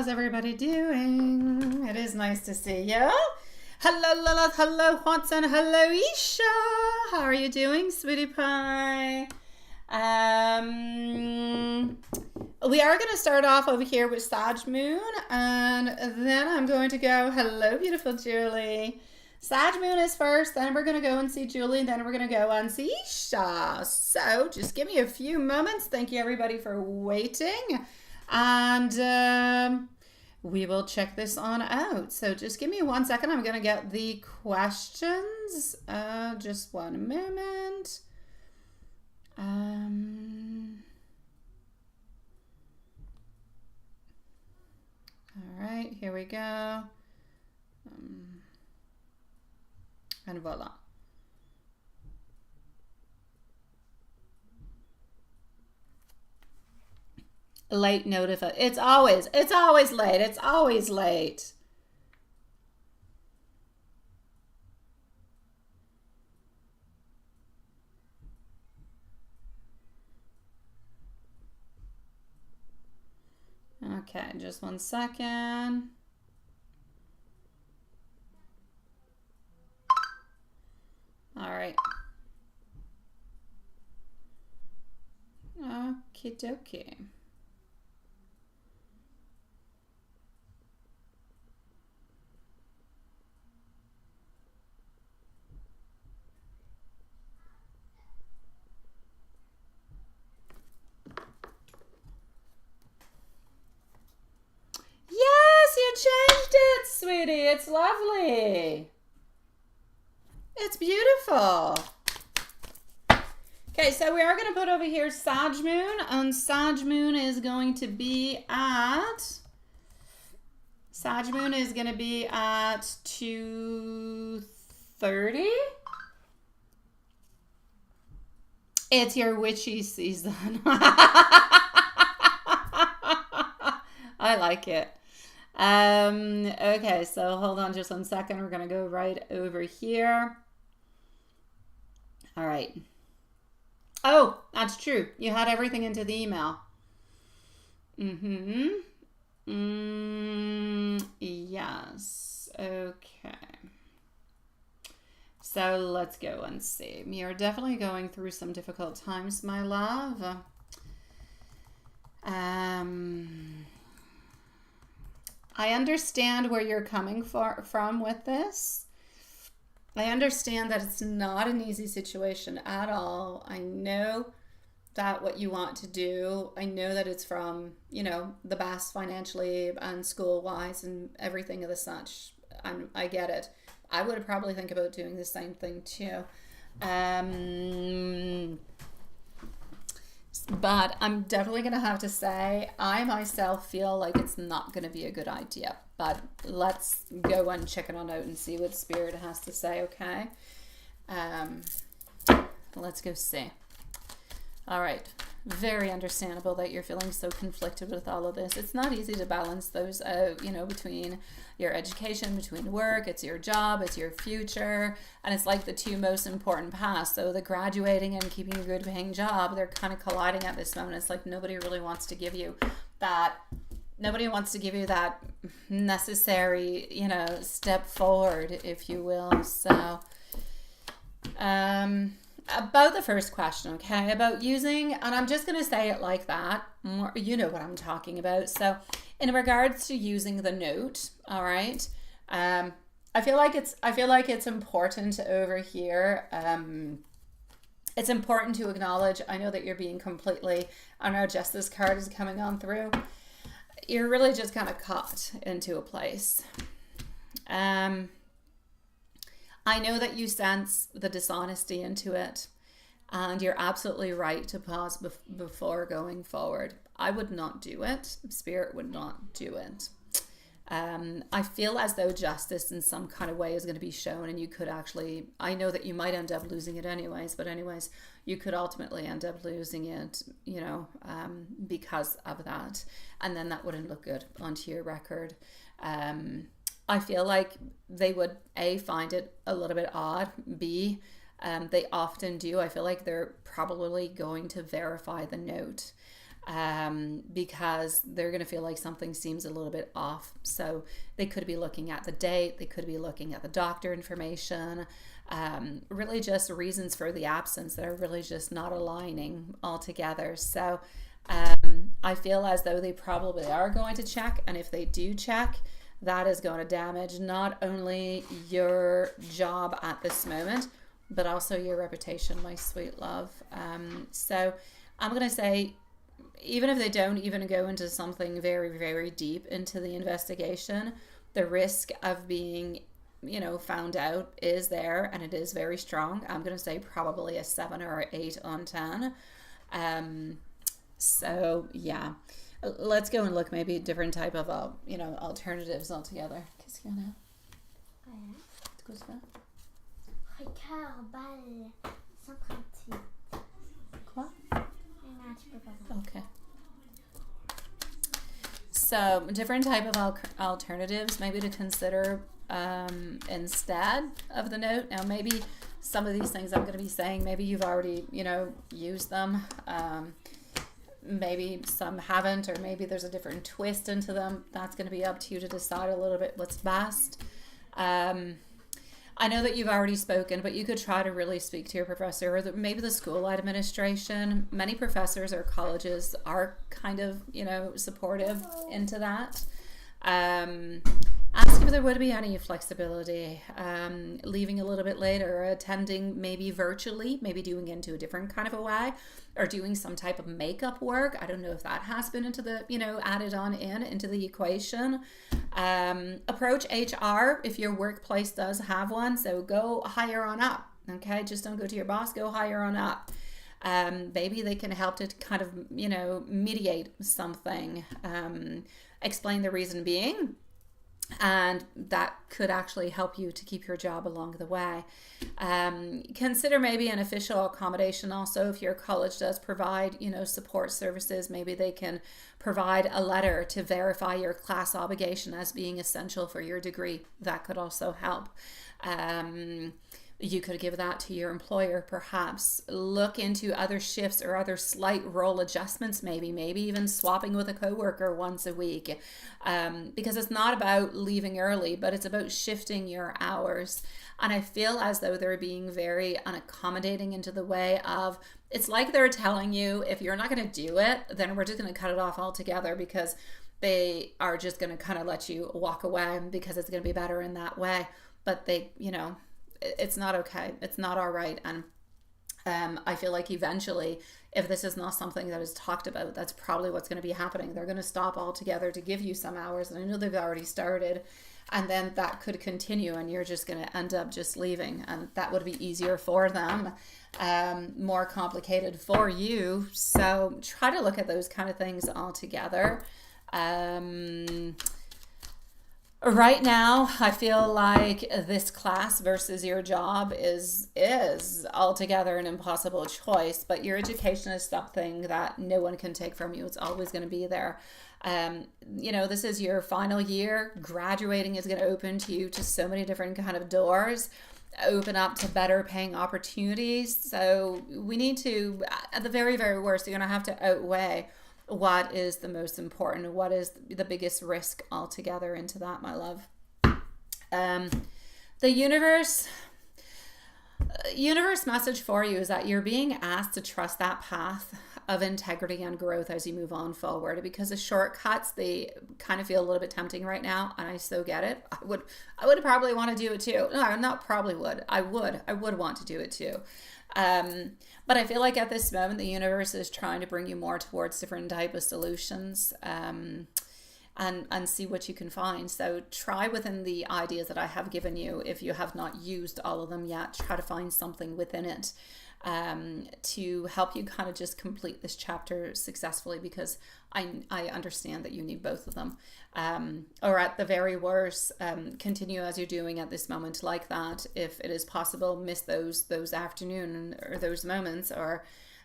How's everybody doing? It is nice to see you. Hello, Lilith. Hello, Watson. Hello, Isha. How are you doing, sweetie pie? We are going to start off over here with Sag Moon, and then I'm going to go, hello, beautiful Julie. Sag Moon is first, then we're going to go and see Julie, and then we're going to go and see Isha. So just give me a few moments. Thank you, everybody, for waiting. And we will check this on out. So just give me 1 second. I'm going to get the questions. Just one moment. All right, here we go. And voila. Late notify. It's always late. It's always late. Okay, just 1 second. All right. Okie dokie. Yes, you changed it, sweetie. It's lovely. It's beautiful. Okay, so we are going to put over here Sag Moon, and Sag Moon is going to be at 2:30. It's your witchy season. I like it. Okay, so hold on just 1 second. We're going to go right over here. All right. Oh, that's true. You had everything into the email. Yes. Okay. So let's go and see. You're definitely going through some difficult times, my love. I understand where you're coming from with this. I understand that it's not an easy situation at all. I know that what you want to do, I know that it's from, the best financially and school-wise and everything of the such. I get it. I would probably think about doing the same thing too. But I'm definitely going to have to say, I myself feel like it's not going to be a good idea. But let's go and check it on out and see what Spirit has to say, okay? Let's go see. All right. Very understandable that you're feeling so conflicted with all of this. It's not easy to balance those out, between your education, between work, it's your job, it's your future, and it's like the two most important paths. So the graduating and keeping a good paying job, they're kind of colliding at this moment. It's like nobody really wants to give you that necessary, step forward, if you will. So, about the first question, okay, about using, and I'm just going to say it like that, you know what I'm talking about. So in regards to using the note, all right, I feel like it's important over here. It's important to acknowledge, I know that you're being completely, I know Justice card is coming on through. You're really just kind of caught into a place. I know that you sense the dishonesty into it, and you're absolutely right to pause before going forward. I would not do it. Spirit would not do it. I feel as though justice in some kind of way is going to be shown, and you could actually, I know that you might end up losing it anyways, but anyways, you could ultimately end up losing it, because of that. And then that wouldn't look good onto your record. I feel like they would A, find it a little bit odd, B, they often do. I feel like they're probably going to verify the note. because they're going to feel like something seems a little bit off. So they could be looking at the date, they could be looking at the doctor information, really just reasons for the absence that are really just not aligning altogether. So I feel as though they probably are going to check, and if they do check, that is going to damage not only your job at this moment, but also your reputation, my sweet love. So I'm going to say, even if they don't even go into something very, very deep into the investigation, the risk of being, found out is there, and it is very strong. I'm going to say probably a 7 or 8 on 10. So yeah, let's go and look maybe different type of, alternatives altogether. Qu'est-ce qu'il y en a? C'est quoi ça? Ricard, balle, 138. Quoi? Non, tu peux pas voir. Okay. So different type of alternatives maybe to consider instead of the note. Now maybe some of these things I'm going to be saying, maybe you've already, used them. Maybe some haven't, or maybe there's a different twist into them. That's going to be up to you to decide a little bit what's best. I know that you've already spoken, but you could try to really speak to your professor or maybe the school administration. Many professors or colleges are kind of, supportive into that. Ask if there would be any flexibility, leaving a little bit later, or attending maybe virtually, maybe doing it into a different kind of a way, or doing some type of makeup work. I don't know if that has been into the, added on into the equation. Approach HR if your workplace does have one. So go higher on up. Okay, just don't go to your boss, go higher on up. Maybe they can help to kind of, mediate something, explain the reason being, and that could actually help you to keep your job along the way. Consider maybe an official accommodation also if your college does provide, support services. Maybe they can provide a letter to verify your class obligation as being essential for your degree. That could also help. You could give that to your employer, perhaps. Look into other shifts or other slight role adjustments, maybe even swapping with a coworker once a week. Because it's not about leaving early, but it's about shifting your hours. And I feel as though they're being very unaccommodating into the way of, it's like they're telling you, if you're not going to do it, then we're just going to cut it off altogether, because they are just going to kind of let you walk away because it's going to be better in that way. But they, it's not okay. It's not all right. And I feel like eventually, if this is not something that is talked about, that's probably what's going to be happening. They're going to stop altogether to give you some hours. And I know they've already started. And then that could continue, and you're just going to end up just leaving. And that would be easier for them, more complicated for you. So try to look at those kind of things altogether. Right now, I feel like this class versus your job is altogether an impossible choice, but your education is something that no one can take from you. It's always going to be there. This is your final year. Graduating is going to open to you to so many different kind of doors, open up to better paying opportunities. So we need to, at the very, very worst, you're going to have to outweigh what is the most important, what is the biggest risk altogether into that, my love. The universe message for you is that you're being asked to trust that path of integrity and growth as you move on forward, because the shortcuts, they kind of feel a little bit tempting right now, and I so get it. I would probably want to do it too. No, not probably would. I would want to do it too. But I feel like at this moment, the universe is trying to bring you more towards different type of solutions, and see what you can find. So try within the ideas that I have given you. If you have not used all of them yet, try to find something within it, to help you kind of just complete this chapter successfully, because I understand that you need both of them. Or at the very worst, continue as you're doing at this moment like that. If it is possible, miss those afternoon or those moments, or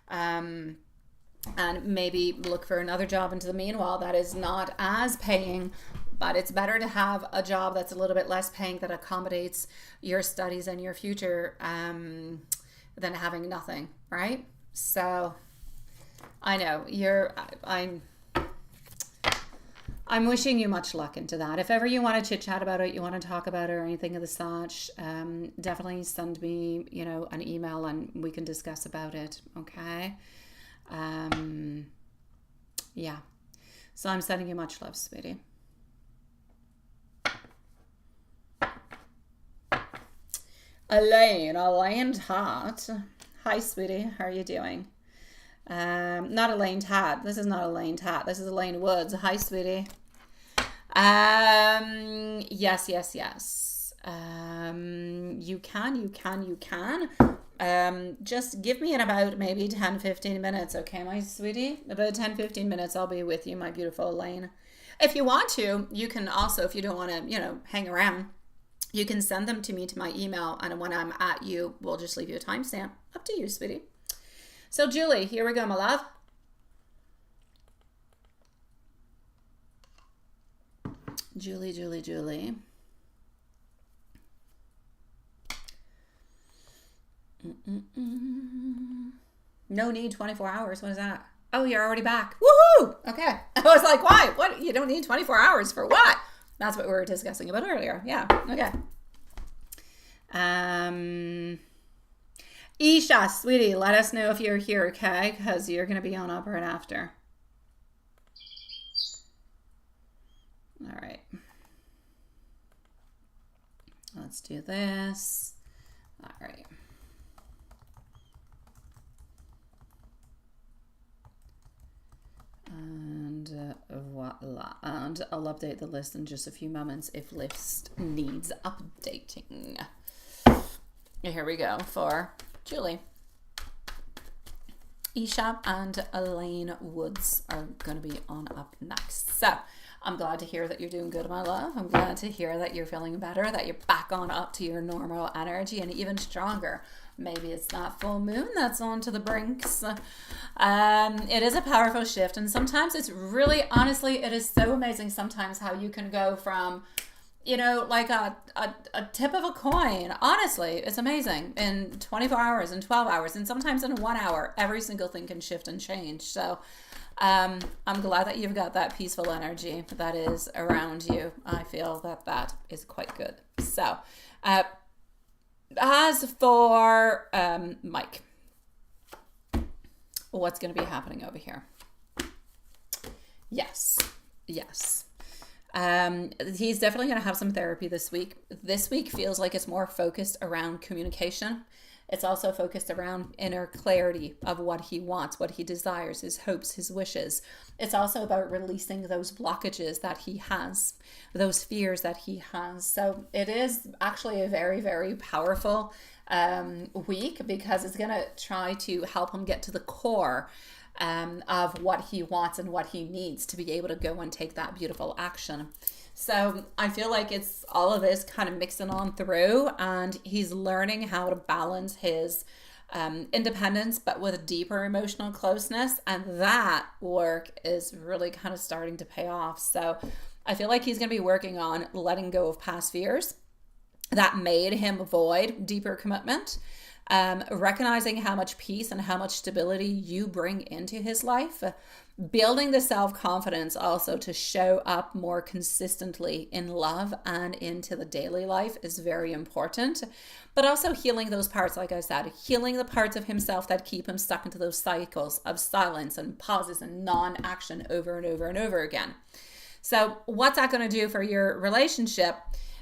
and maybe look for another job into the meanwhile that is not as paying, but it's better to have a job that's a little bit less paying that accommodates your studies and your future, than having nothing, right? So I know I'm wishing you much luck into that. If ever you want to chit chat about it, you want to talk about it or anything of the such, definitely send me, an email and we can discuss about it. Okay. Yeah. So I'm sending you much love, sweetie. Elaine Tat. Hi, sweetie. How are you doing? Not Elaine Tat. This is not Elaine Tat. This is Elaine Woods. Hi, sweetie. Yes. You can. Just give me in about maybe 10-15 minutes, okay, my sweetie? About 10-15 minutes, I'll be with you, my beautiful Elaine. If you want to, you can also, if you don't want to, hang around, you can send them to me to my email, and when I'm at you, we'll just leave you a timestamp. Up to you, sweetie. So, Julie, here we go, my love. Julie. No need 24 hours. What is that? Oh, you're already back. Woohoo! Okay. I was like, why? What? You don't need 24 hours for what? That's what we were discussing about earlier. Yeah. Okay. Isha, sweetie, let us know if you're here, okay? Because you're going to be on up right after. All right. Let's do this. All right. And voila. And I'll update the list in just a few moments if list needs updating. Here we go for Julie. Isha and Elaine Woods are going to be on up next. So I'm glad to hear that you're doing good, my love. I'm glad to hear that you're feeling better, that you're back on up to your normal energy and even stronger. Maybe it's that full moon that's on to the brinks. It is a powerful shift. And sometimes it's really, honestly, it is so amazing sometimes how you can go from, like a tip of a coin. Honestly, it's amazing. In 24 hours, in 12 hours, and sometimes in 1 hour, every single thing can shift and change. So I'm glad that you've got that peaceful energy that is around you. I feel that is quite good. So, as for Mike, what's going to be happening over here? Yes. He's definitely going to have some therapy this week. This week feels like it's more focused around communication. It's also focused around inner clarity of what he wants, what he desires, his hopes, his wishes. It's also about releasing those blockages that he has, those fears that he has. So it is actually a very, very powerful week because it's going to try to help him get to the core of what he wants and what he needs to be able to go and take that beautiful action. So I feel like it's all of this kind of mixing on through, and he's learning how to balance his independence, but with deeper emotional closeness. And that work is really kind of starting to pay off. So I feel like he's going to be working on letting go of past fears that made him avoid deeper commitment. Recognizing how much peace and how much stability you bring into his life, building the self-confidence also to show up more consistently in love and into the daily life is very important, but also healing those parts, like I said, healing the parts of himself that keep him stuck into those cycles of silence and pauses and non-action over and over and over again. So what's that going to do for your relationship?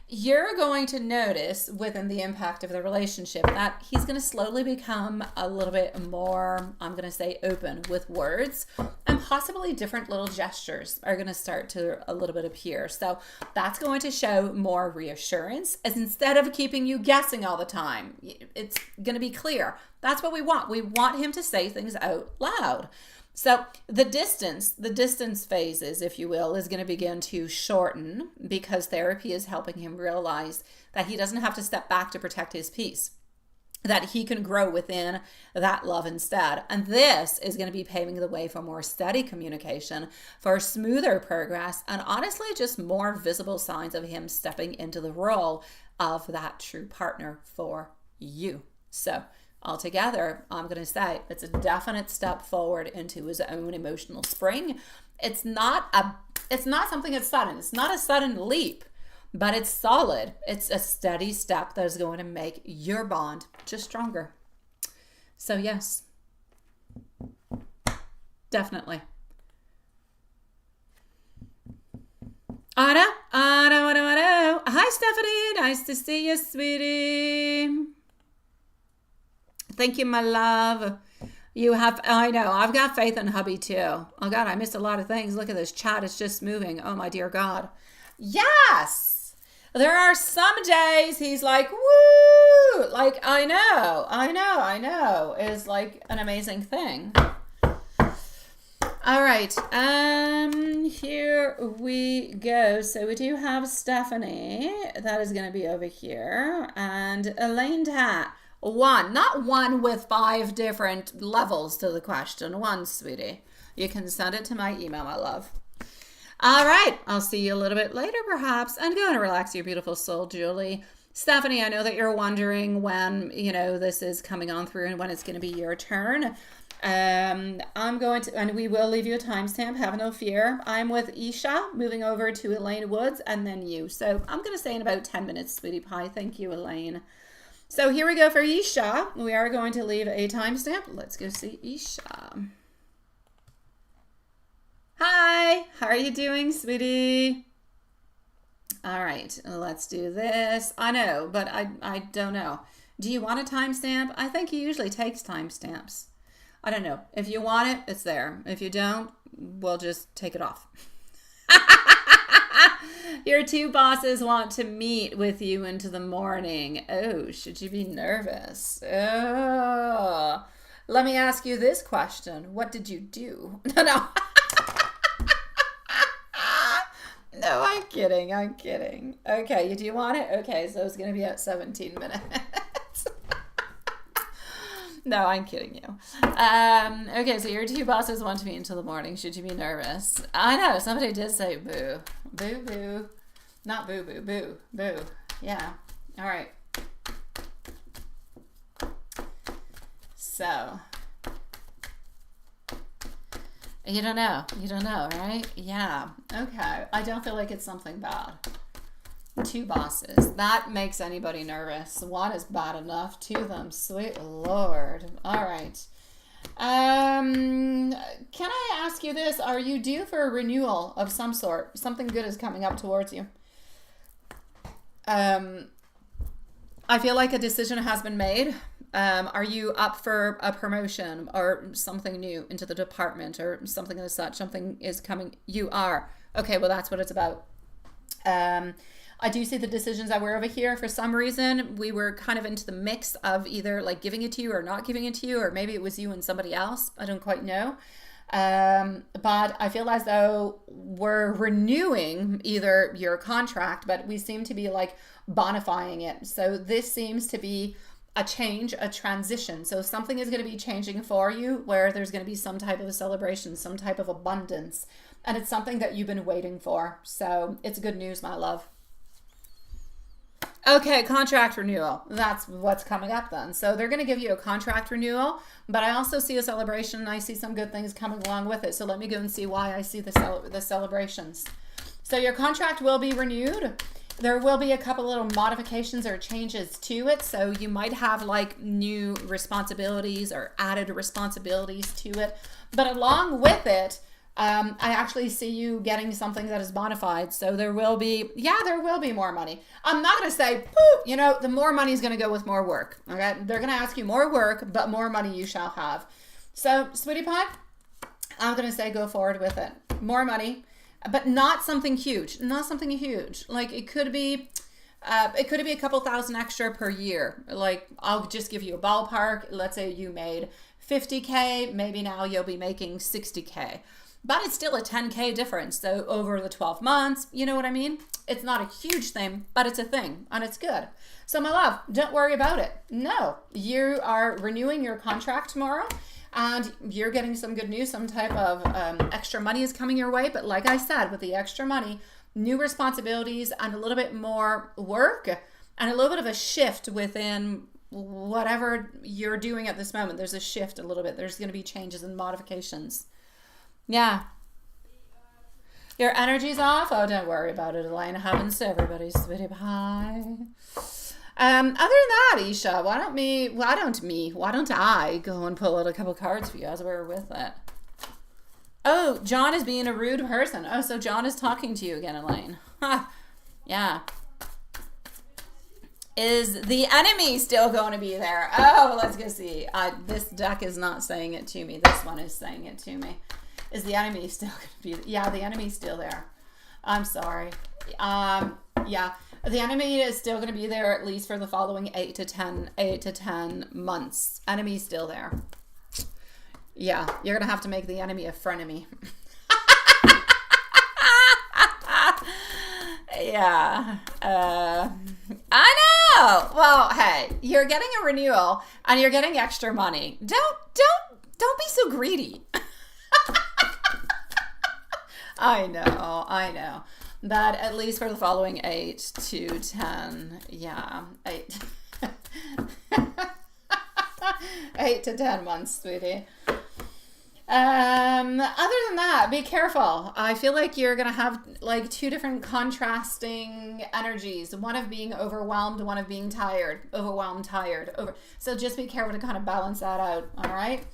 You're going to notice within the impact of the relationship that he's going to slowly become a little bit more, I'm going to say, open with words, and possibly different little gestures are going to start to a little bit appear. So that's going to show more reassurance, as instead of keeping you guessing all the time, it's going to be clear. That's what we want. We want him to say things out loud. So the distance phases, if you will, is going to begin to shorten because therapy is helping him realize that he doesn't have to step back to protect his peace, that he can grow within that love instead. And this is going to be paving the way for more steady communication, for smoother progress, and honestly, just more visible signs of him stepping into the role of that true partner for you. So altogether, I'm going to say it's a definite step forward into his own emotional spring. It's not something that's sudden. It's not a sudden leap, but it's solid. It's a steady step that is going to make your bond just stronger. So yes, definitely. Anna. Hi, Stephanie. Nice to see you, sweetie. Thank you, my love. I know, I've got faith in hubby too. Oh God, I missed a lot of things. Look at this chat. It's just moving. Oh my dear God. Yes. There are some days he's like, woo. Like, I know. Is like an amazing thing. All right, here we go. So we do have Stephanie. That is going to be over here. And Elaine Tat. Not one with 5 different levels to the question. One, sweetie. You can send it to my email, my love. All right, I'll see you a little bit later, perhaps. And go and relax your beautiful soul, Julie. Stephanie, I know that you're wondering when, this is coming on through and when it's going to be your turn. I'm going to, and we will leave you a timestamp, have no fear. I'm with Isha, moving over to Elaine Woods, and then you. So I'm going to say in about 10 minutes, sweetie pie. Thank you, Elaine. So here we go for Isha. We are going to leave a timestamp. Let's go see Isha. Hi, how are you doing, sweetie? All right, let's do this. I know, but I don't know. Do you want a timestamp? I think he usually takes timestamps. I don't know. If you want it, it's there. If you don't, we'll just take it off. Your 2 bosses want to meet with you into the morning. Oh, should you be nervous? Oh. Let me ask you this question. What did you do? No. No, I'm kidding. Okay, do you want it? Okay, so it's going to be at 17 minutes. No, I'm kidding you. Okay, so your 2 bosses want to meet until the morning. Should you be nervous? I know, somebody did say boo. Boo, boo. Not boo, boo, boo. Boo. Yeah. All right. So. You don't know, right? Yeah. Okay. I don't feel like it's something bad. 2 bosses. That makes anybody nervous. 1 is bad enough. 2 of them. Sweet Lord. All right. Can I ask you this? Are you due for a renewal of some sort? Something good is coming up towards you. I feel like a decision has been made. Are you up for a promotion or something new into the department or something as such? Something is coming. You are. Okay, well, that's what it's about. I do see the decisions that were over here. For some reason, we were kind of into the mix of either like giving it to you or not giving it to you, or maybe it was you and somebody else. I don't quite know. But I feel as though we're renewing either your contract, but we seem to be like bonifying it. So this seems to be a change, a transition. So something is going to be changing for you where there's going to be some type of a celebration, some type of abundance. And it's something that you've been waiting for. So it's good news, my love. Okay, contract renewal. That's what's coming up then. So they're going to give you a contract renewal, but I also see a celebration and I see some good things coming along with it. So let me go and see why I see the celebrations. So your contract will be renewed. There will be a couple little modifications or changes to it. So you might have like new responsibilities or added responsibilities to it. But along with it, I actually see you getting something that is bonafide. So there will be more money. I'm not going to say, poof, the more money is going to go with more work. Okay. They're going to ask you more work, but more money you shall have. So sweetie pie, I'm going to say go forward with it. More money, but not something huge. Like it could be a couple thousand extra per year. Like I'll just give you a ballpark. Let's say you made 50K. Maybe now you'll be making 60K. But it's still a 10K difference. So over the 12 months, you know what I mean? It's not a huge thing, but it's a thing and it's good. So my love, don't worry about it. No, you are renewing your contract tomorrow and you're getting some good news. Some type of extra money is coming your way. But like I said, with the extra money, new responsibilities and a little bit more work and a little bit of a shift within whatever you're doing at this moment, there's a shift a little bit. There's going to be changes and modifications. Yeah. Your energy's off? Oh, don't worry about it, Elaine. It happens to everybody, sweetie pie. Other than that, Isha, why don't I go and pull out a couple cards for you as we're with it? Oh, John is being a rude person. Oh, so John is talking to you again, Elaine. Yeah. Is the enemy still going to be there? Oh, let's go see. This deck is not saying it to me. This one is saying it to me. Is the enemy still going to be? Yeah, the enemy's still there. I'm sorry. Yeah, the enemy is still going to be there at least for the following 8 to 10 months. Enemy's still there. Yeah, you're going to have to make the enemy a frenemy. Yeah. I know. Well, hey, you're getting a renewal and you're getting extra money. Don't be so greedy. I know. That at least for the following 8 to 10, yeah, 8. 8 to 10 months, sweetie. Other than that, be careful. I feel like you're going to have like 2 different contrasting energies. One of being overwhelmed, one of being tired. Overwhelmed, tired. So just be careful to kind of balance that out, all right?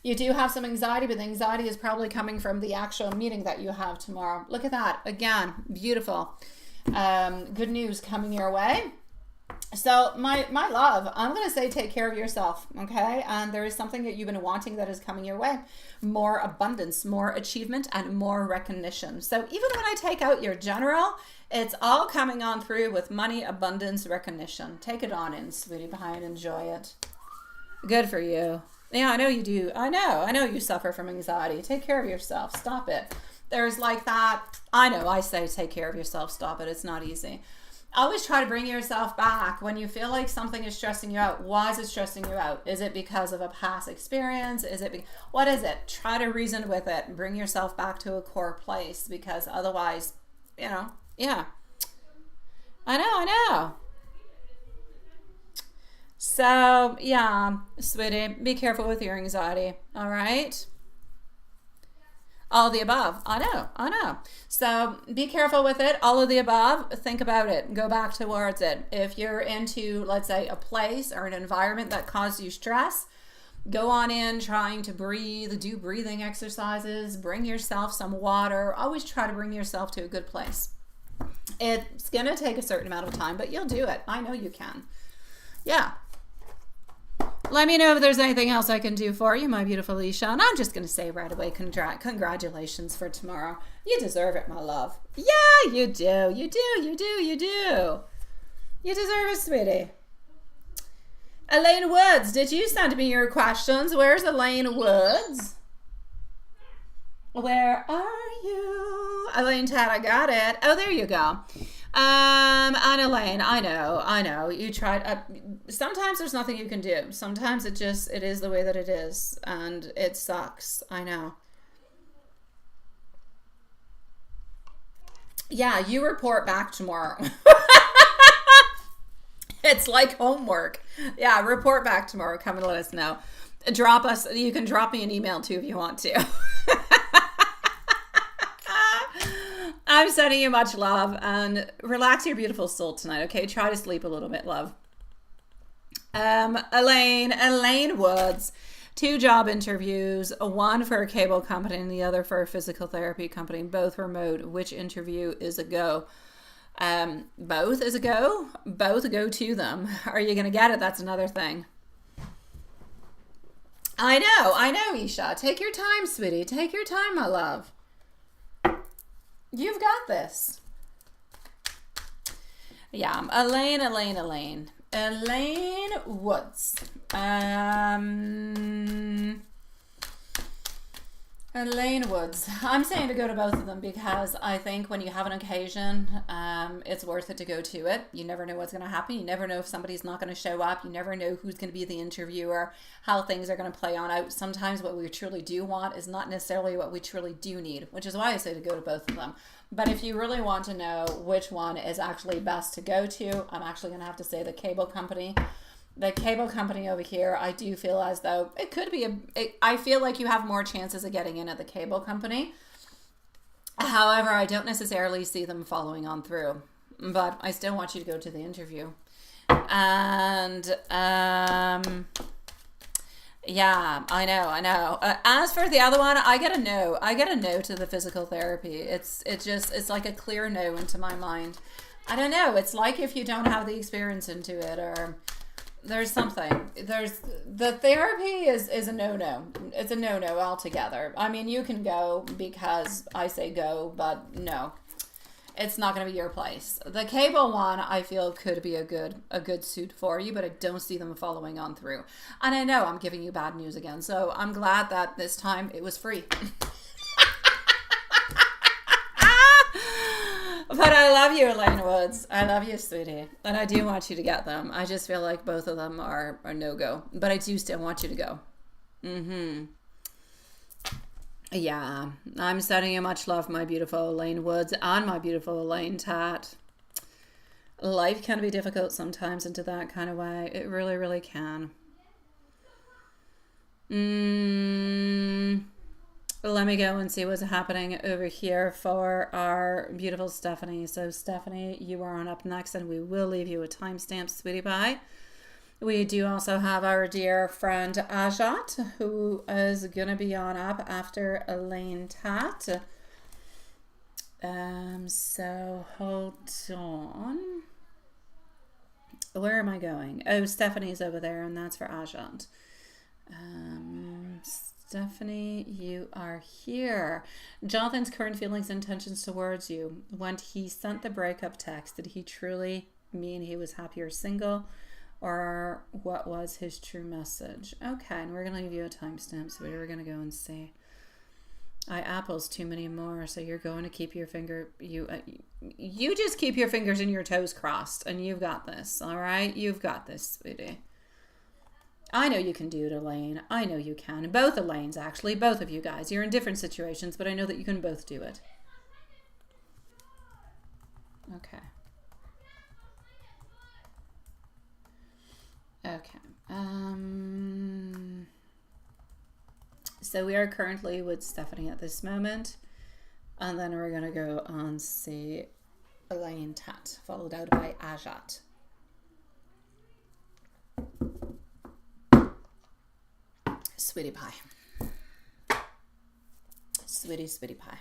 You do have some anxiety, but the anxiety is probably coming from the actual meeting that you have tomorrow. Look at that. Again, beautiful. Good news coming your way. So my love, I'm going to say take care of yourself, okay? And there is something that you've been wanting that is coming your way. More abundance, more achievement, and more recognition. So even when I take out your general, it's all coming on through with money, abundance, recognition. Take it on in, sweetie pie, and enjoy it. Good for you. Yeah, I know you do. I know you suffer from anxiety. Take care of yourself. Stop it. There's like that. I know I say take care of yourself. Stop it. It's not easy. Always try to bring yourself back when you feel like something is stressing you out. Why is it stressing you out? Is it because of a past experience? What is it? Try to reason with it and bring yourself back to a core place, because otherwise, yeah. I know. So, yeah, sweetie, be careful with your anxiety, all right? All of the above. I know. So be careful with it. All of the above. Think about it. Go back towards it. If you're into, let's say, a place or an environment that caused you stress, go on in trying to breathe, do breathing exercises, bring yourself some water. Always try to bring yourself to a good place. It's going to take a certain amount of time, but you'll do it. I know you can. Yeah. Let me know if there's anything else I can do for you, my beautiful Isha. And I'm just going to say right away, congratulations for tomorrow. You deserve it, my love. Yeah, you do. You deserve it, sweetie. Elaine Woods, did you send me your questions? Where's Elaine Woods? Where are you? Elaine Ted, I got it. Oh, there you go. And Elaine, I know. You tried. Sometimes there's nothing you can do. Sometimes it is the way that it is, and it sucks. I know. Yeah, you report back tomorrow. It's like homework. Yeah, report back tomorrow. Come and let us know. You can drop me an email too if you want to. I'm sending you much love, and relax your beautiful soul tonight, okay? Try to sleep a little bit, love. Elaine Woods, 2 job interviews, one for a cable company and the other for a physical therapy company, both remote. Which interview is a go? Both is a go. Both go to them. Are you going to get it? That's another thing. I know, Isha. Take your time, sweetie. Take your time, my love. You've got this. Yeah, Elaine Woods. Elaine Woods. I'm saying to go to both of them because I think when you have an occasion, it's worth it to go to it. You never know what's going to happen. You never know if somebody's not going to show up. You never know who's going to be the interviewer, how things are going to play on out. Sometimes what we truly do want is not necessarily what we truly do need, which is why I say to go to both of them. But if you really want to know which one is actually best to go to, I'm actually going to have to say the cable company. The cable company over here, I do feel as though it could be I feel like you have more chances of getting in at the cable company. However, I don't necessarily see them following on through, but I still want you to go to the interview. And yeah, I know. As for the other one, I get a no. I get a no to the physical therapy. It's like a clear no into my mind. I don't know. It's like if you don't have the experience into it, or there's something. The therapy is a no. It's a no altogether. I mean, you can go because I say go, but no. It's not going to be your place. The cable one, I feel, could be a good suit for you, but I don't see them following on through. And I know I'm giving you bad news again, so I'm glad that this time it was free. But I love you, Elaine Woods. I love you, sweetie. And I do want you to get them. I just feel like both of them are no-go. But I do still want you to go. Yeah, I'm sending you much love, my beautiful Elaine Woods and my beautiful Elaine Tat. Life can be difficult sometimes into that kind of way. It really, really can. Let me go and see what's happening over here for our beautiful Stephanie. So Stephanie, you are on up next, and we will leave you a timestamp, sweetie pie. We do also have our dear friend Ajat, who is going to be on up after Elaine Tat. So hold on. Where am I going? Oh, Stephanie's over there, and that's for Ajat. Stephanie, you are here. Jonathan's current feelings and intentions towards you. When he sent the breakup text, did he truly mean he was happy or single? Or what was his true message? Okay, and we're going to give you a timestamp, so we're going to go and see. Apple's too many more, so you're going to keep your you just keep your fingers and your toes crossed, and you've got this, all right? You've got this, sweetie. I know you can do it, Elaine. I know you can. Both Elaines, actually. Both of you guys. You're in different situations, but I know that you can both do it. Okay. Okay. So we are currently with Stephanie at this moment. And then we're going to go on see Elaine Tat, followed out by Ajat. Sweetie pie. Sweetie pie.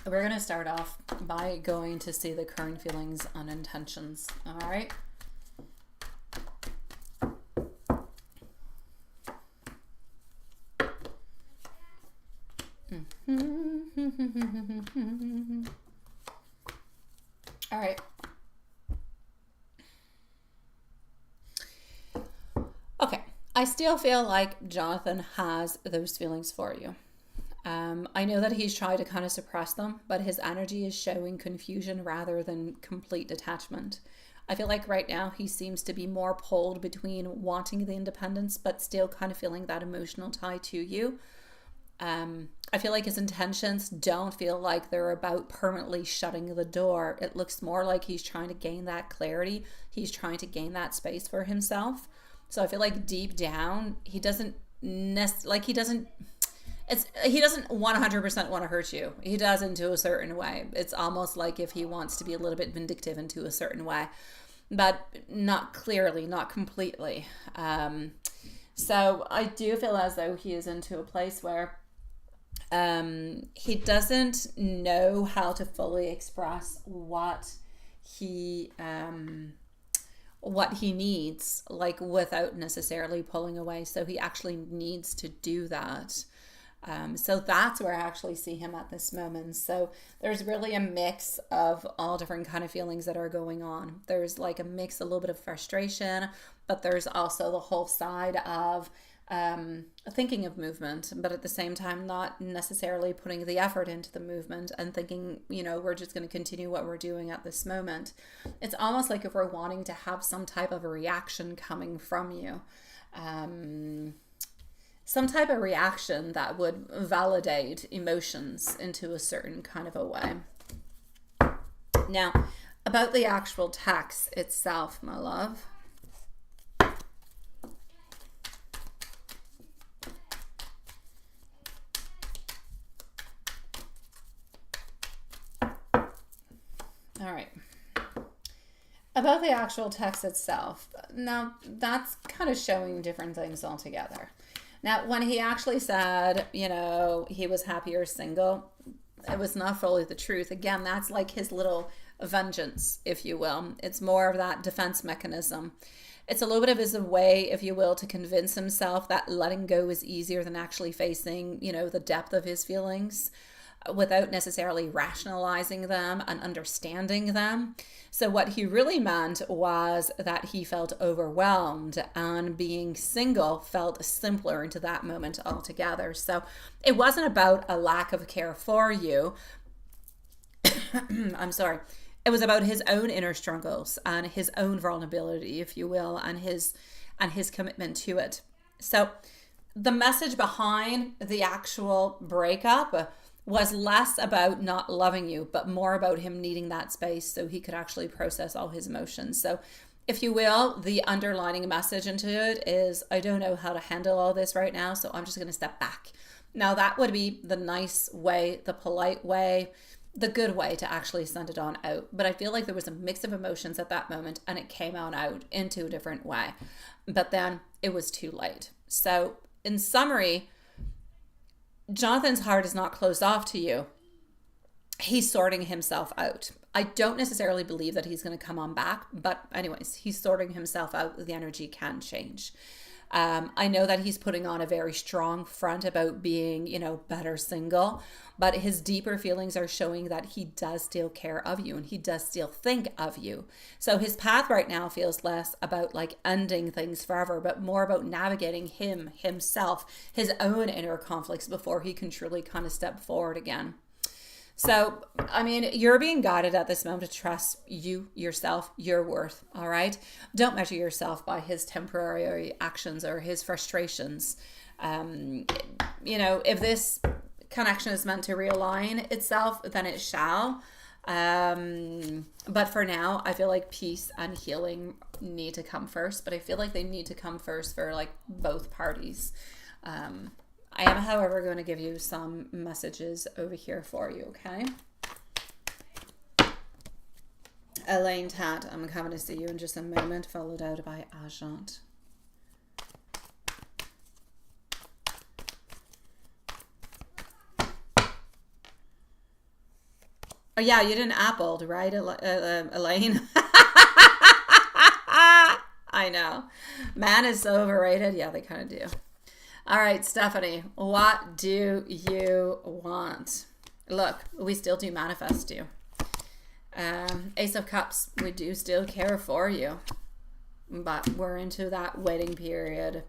We're going to start off by going to see the current feelings and intentions. All right. All right. Okay. I still feel like Jonathan has those feelings for you. I know that he's tried to kind of suppress them, but his energy is showing confusion rather than complete detachment. I feel like right now he seems to be more pulled between wanting the independence, but still kind of feeling that emotional tie to you. I feel like his intentions don't feel like they're about permanently shutting the door. It looks more like he's trying to gain that clarity. He's trying to gain that space for himself. So I feel like deep down, he doesn't 100% want to hurt you. He does into a certain way. It's almost like if he wants to be a little bit vindictive into a certain way, but not clearly, not completely. So I do feel as though he is into a place where he doesn't know how to fully express what he needs, like, without necessarily pulling away. So he actually needs to do that. So that's where I actually see him at this moment. So there's really a mix of all different kind of feelings that are going on. There's like a mix, a little bit of frustration, but there's also the whole side of thinking of movement, but at the same time not necessarily putting the effort into the movement and thinking, we're just going to continue what we're doing at this moment. It's almost like if we're wanting to have some type of a reaction coming from you. Some type of reaction that would validate emotions into a certain kind of a way. Now, about the actual text itself, my love. All right. About the actual text itself. Now, that's kind of showing different things altogether. Now, when he actually said, you know, he was happier single, it was not fully the truth. Again, that's like his little vengeance, if you will. It's more of that defense mechanism. It's a little bit of his way, if you will, to convince himself that letting go is easier than actually facing, you know, the depth of his feelings without necessarily rationalizing them and understanding them. So what he really meant was that he felt overwhelmed, and being single felt simpler into that moment altogether. So it wasn't about a lack of care for you. I'm sorry. It was about his own inner struggles and his own vulnerability, if you will, and his commitment to it. So the message behind the actual breakup was less about not loving you, but more about him needing that space so he could actually process all his emotions. So if you will, the underlining message into it is, I don't know how to handle all this right now, so I'm just going to step back. Now that would be the nice way, the polite way, the good way to actually send it on out. But I feel like there was a mix of emotions at that moment, and it came on out into a different way. But then it was too late. So in summary, Jonathan's heart is not closed off to you. He's sorting himself out. I don't necessarily believe that he's going to come on back, but anyways, he's sorting himself out. The energy can change. I know that he's putting on a very strong front about being, you know, better single, but his deeper feelings are showing that he does still care of you and he does still think of you. So his path right now feels less about like ending things forever, but more about navigating himself, his own inner conflicts before he can truly kind of step forward again. So, I mean, you're being guided at this moment to trust you, yourself, your worth, all right? Don't measure yourself by his temporary actions or his frustrations. You know, if this connection is meant to realign itself, then it shall. But for now, I feel like peace and healing need to come first, but I feel like they need to come first for like both parties. I am, however, going to give you some messages over here for you, okay? Elaine Tat, I'm coming to see you in just a moment, followed out by Ajant. Oh, yeah, you didn't apple, right, Elaine? I know. Man is so overrated. Yeah, they kind of do. All right, Stephanie, what do you want? Look, we still do manifest you. Ace of Cups, we do still care for you. But we're into that waiting period.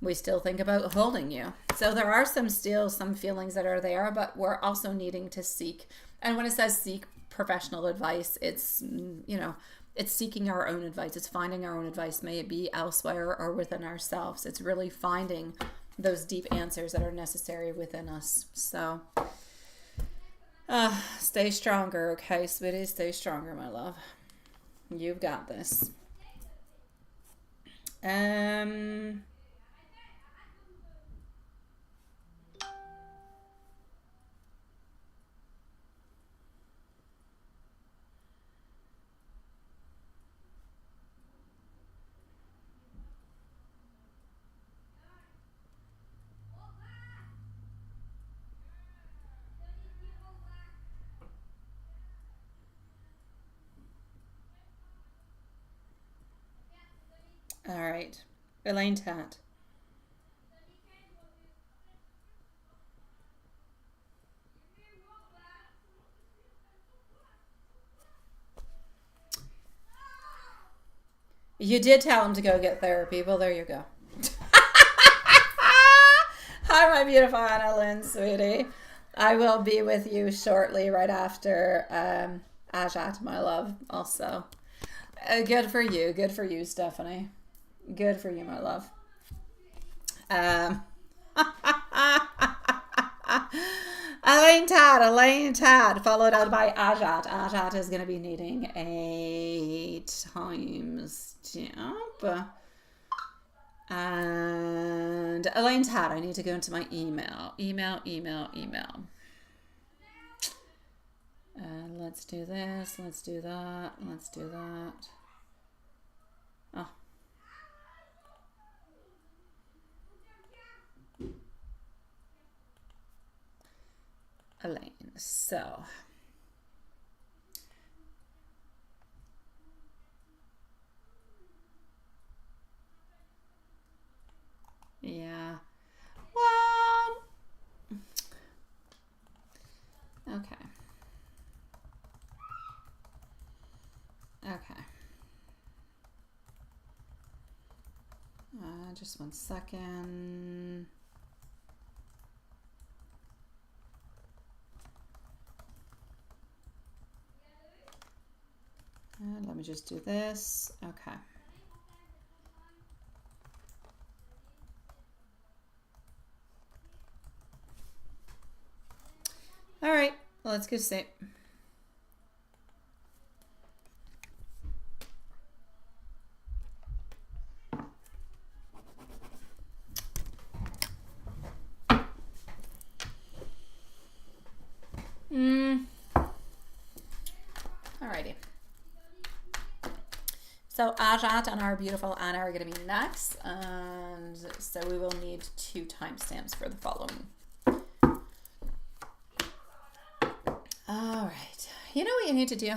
We still think about holding you. So there are some feelings that are there, but we're also needing to seek. And when it says seek professional advice, it's, you know, it's seeking our own advice. It's finding our own advice. May it be elsewhere or within ourselves. It's really finding those deep answers that are necessary within us. So stay stronger, okay, sweetie? Stay stronger, my love. You've got this. All right, Elaine Tat. You did tell him to go get therapy. Well, there you go. Hi, my beautiful Anna Lynn, sweetie. I will be with you shortly, right after Ajat, my love, also. Good for you. Good for you, Stephanie. Good for you, my love. Elaine Tad, followed out by Ajat. Ajat is going to be needing a times jump. And Elaine Tad, I need to go into my email. Email. And let's do this. Let's do that. Oh. Elaine. So. Yeah. Well. Okay. Just 1 second. Let me just do this. Okay. All right, let's go see. Alrighty. So Ajat and our beautiful Anna are going to be next, and so we will need 2 timestamps for the following. All right. You know what you need to do?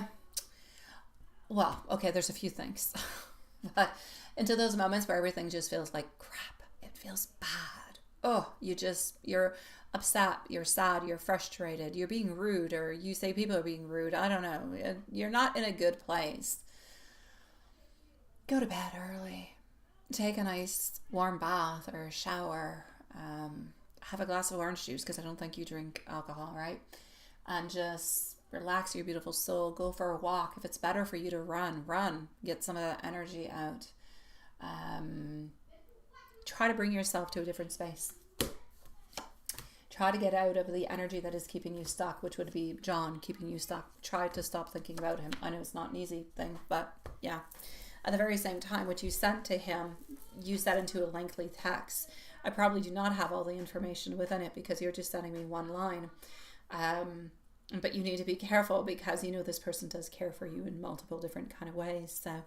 Well, okay, there's a few things. But into those moments where everything just feels like crap, it feels bad. Oh, you're upset, you're sad, you're frustrated, you're being rude, or you say people are being rude. I don't know. You're not in a good place. Go to bed early. Take a nice warm bath or a shower. Have a glass of orange juice because I don't think you drink alcohol, right? And just relax your beautiful soul. Go for a walk. If it's better for you to run. Get some of that energy out. Try to bring yourself to a different space. Try to get out of the energy that is keeping you stuck, which would be John keeping you stuck. Try to stop thinking about him. I know it's not an easy thing, but yeah. At the very same time, what you sent to him, you said into a lengthy text. I probably do not have all the information within it because you're just sending me one line. But you need to be careful because you know this person does care for you in multiple different kind of ways. So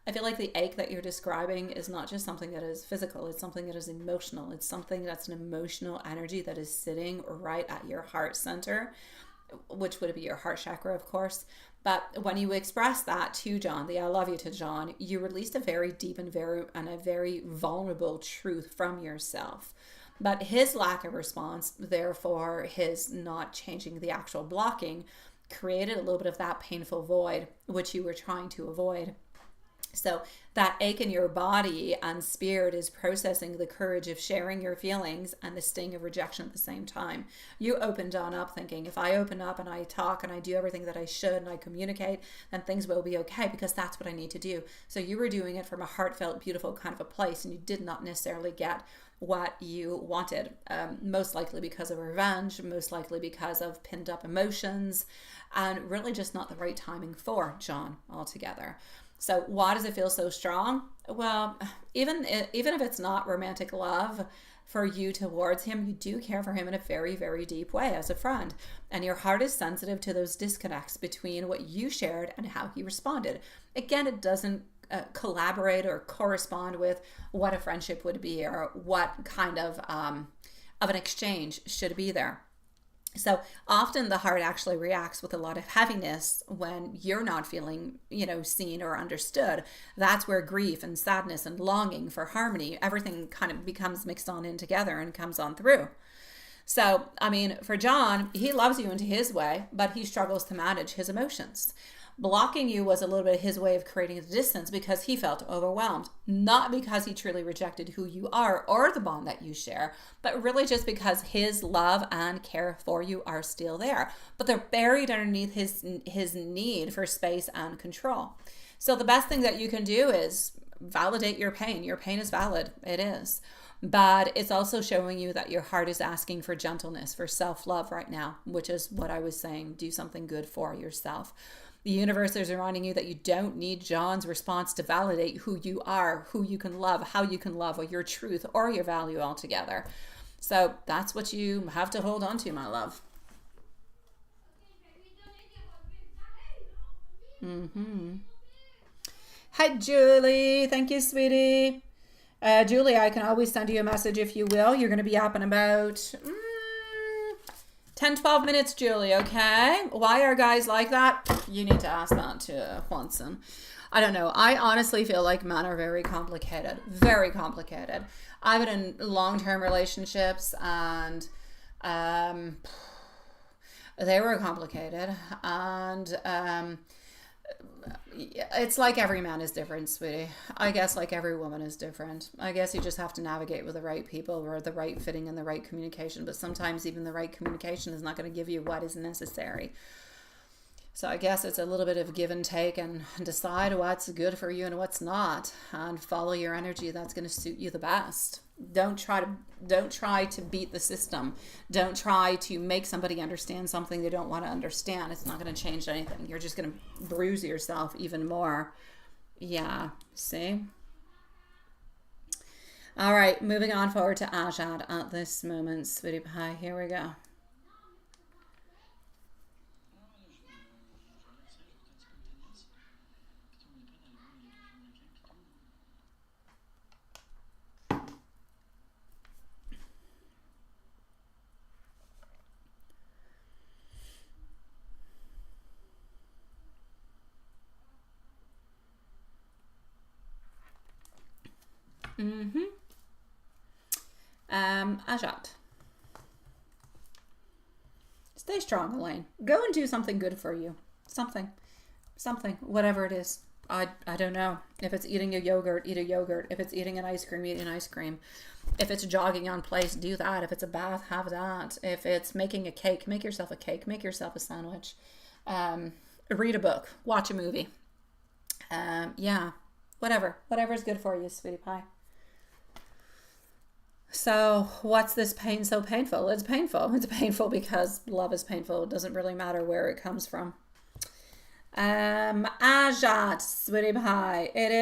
I feel like the ache that you're describing is not just something that is physical. It's something that is emotional. It's something that's an emotional energy that is sitting right at your heart center, which would be your heart chakra, of course. But when you express that to John, the I love you to John, you released a very deep and a very vulnerable truth from yourself. But his lack of response, therefore his not changing the actual blocking, created a little bit of that painful void, which you were trying to avoid. So that ache in your body and spirit is processing the courage of sharing your feelings and the sting of rejection at the same time. You opened on up thinking, if I open up and I talk and I do everything that I should and I communicate, then things will be okay because that's what I need to do. So you were doing it from a heartfelt, beautiful kind of a place, and you did not necessarily get what you wanted, most likely because of revenge, most likely because of pinned up emotions, and really just not the right timing for John altogether. So why does it feel so strong? Well, even if it's not romantic love for you towards him, you do care for him in a very, very deep way as a friend. And your heart is sensitive to those disconnects between what you shared and how he responded. Again, it doesn't collaborate or correspond with what a friendship would be or what kind of an exchange should be there. So often the heart actually reacts with a lot of heaviness when you're not feeling, seen or understood. That's where grief and sadness and longing for harmony, everything kind of becomes mixed on in together and comes on through. So, for John, he loves you into his way, but he struggles to manage his emotions. Blocking you was a little bit his way of creating the distance because he felt overwhelmed, not because he truly rejected who you are or the bond that you share, but really just because his love and care for you are still there, but they're buried underneath his need for space and control. So the best thing that you can do is validate your pain. Your pain is valid. It is. But it's also showing you that your heart is asking for gentleness, for self-love right now, which is what I was saying. Do something good for yourself. The universe is reminding you that you don't need John's response to validate who you are, who you can love, how you can love, or your truth or your value altogether. So that's what you have to hold on to, my love. Hi, Julie. Thank you, sweetie. Julie, I can always send you a message if you will. You're going to be up in about 10, 12 minutes, Julie, okay? Why are guys like that? You need to ask that to Juanson. I don't know. I honestly feel like men are very complicated. Very complicated. I've been in long-term relationships and they were complicated. And it's like every man is different, sweetie. I guess like every woman is different. I guess you just have to navigate with the right people or the right fitting and the right communication. But sometimes even the right communication is not going to give you what is necessary. So I guess it's a little bit of give and take and decide what's good for you and what's not, and follow your energy that's going to suit you the best. Don't try to beat the system. Don't try to make somebody understand something they don't want to understand. It's not going to change anything. You're just going to bruise yourself even more. Yeah, see? All right, moving on forward to Ajad at this moment, sweetie pie. Here we go. Ajat. Stay strong, Elaine. Go and do something good for you. Something, whatever it is. I don't know. If it's eating a yogurt, eat a yogurt. If it's eating an ice cream, eat an ice cream. If it's jogging on place, do that. If it's a bath, have that. If it's making a cake, make yourself a cake. Make yourself a sandwich. Read a book. Watch a movie. Yeah. Whatever's good for you, sweetie pie. So what's this pain so painful? It's painful. It's painful because love is painful. It doesn't really matter where it comes from. Ajat, sweetie pie. It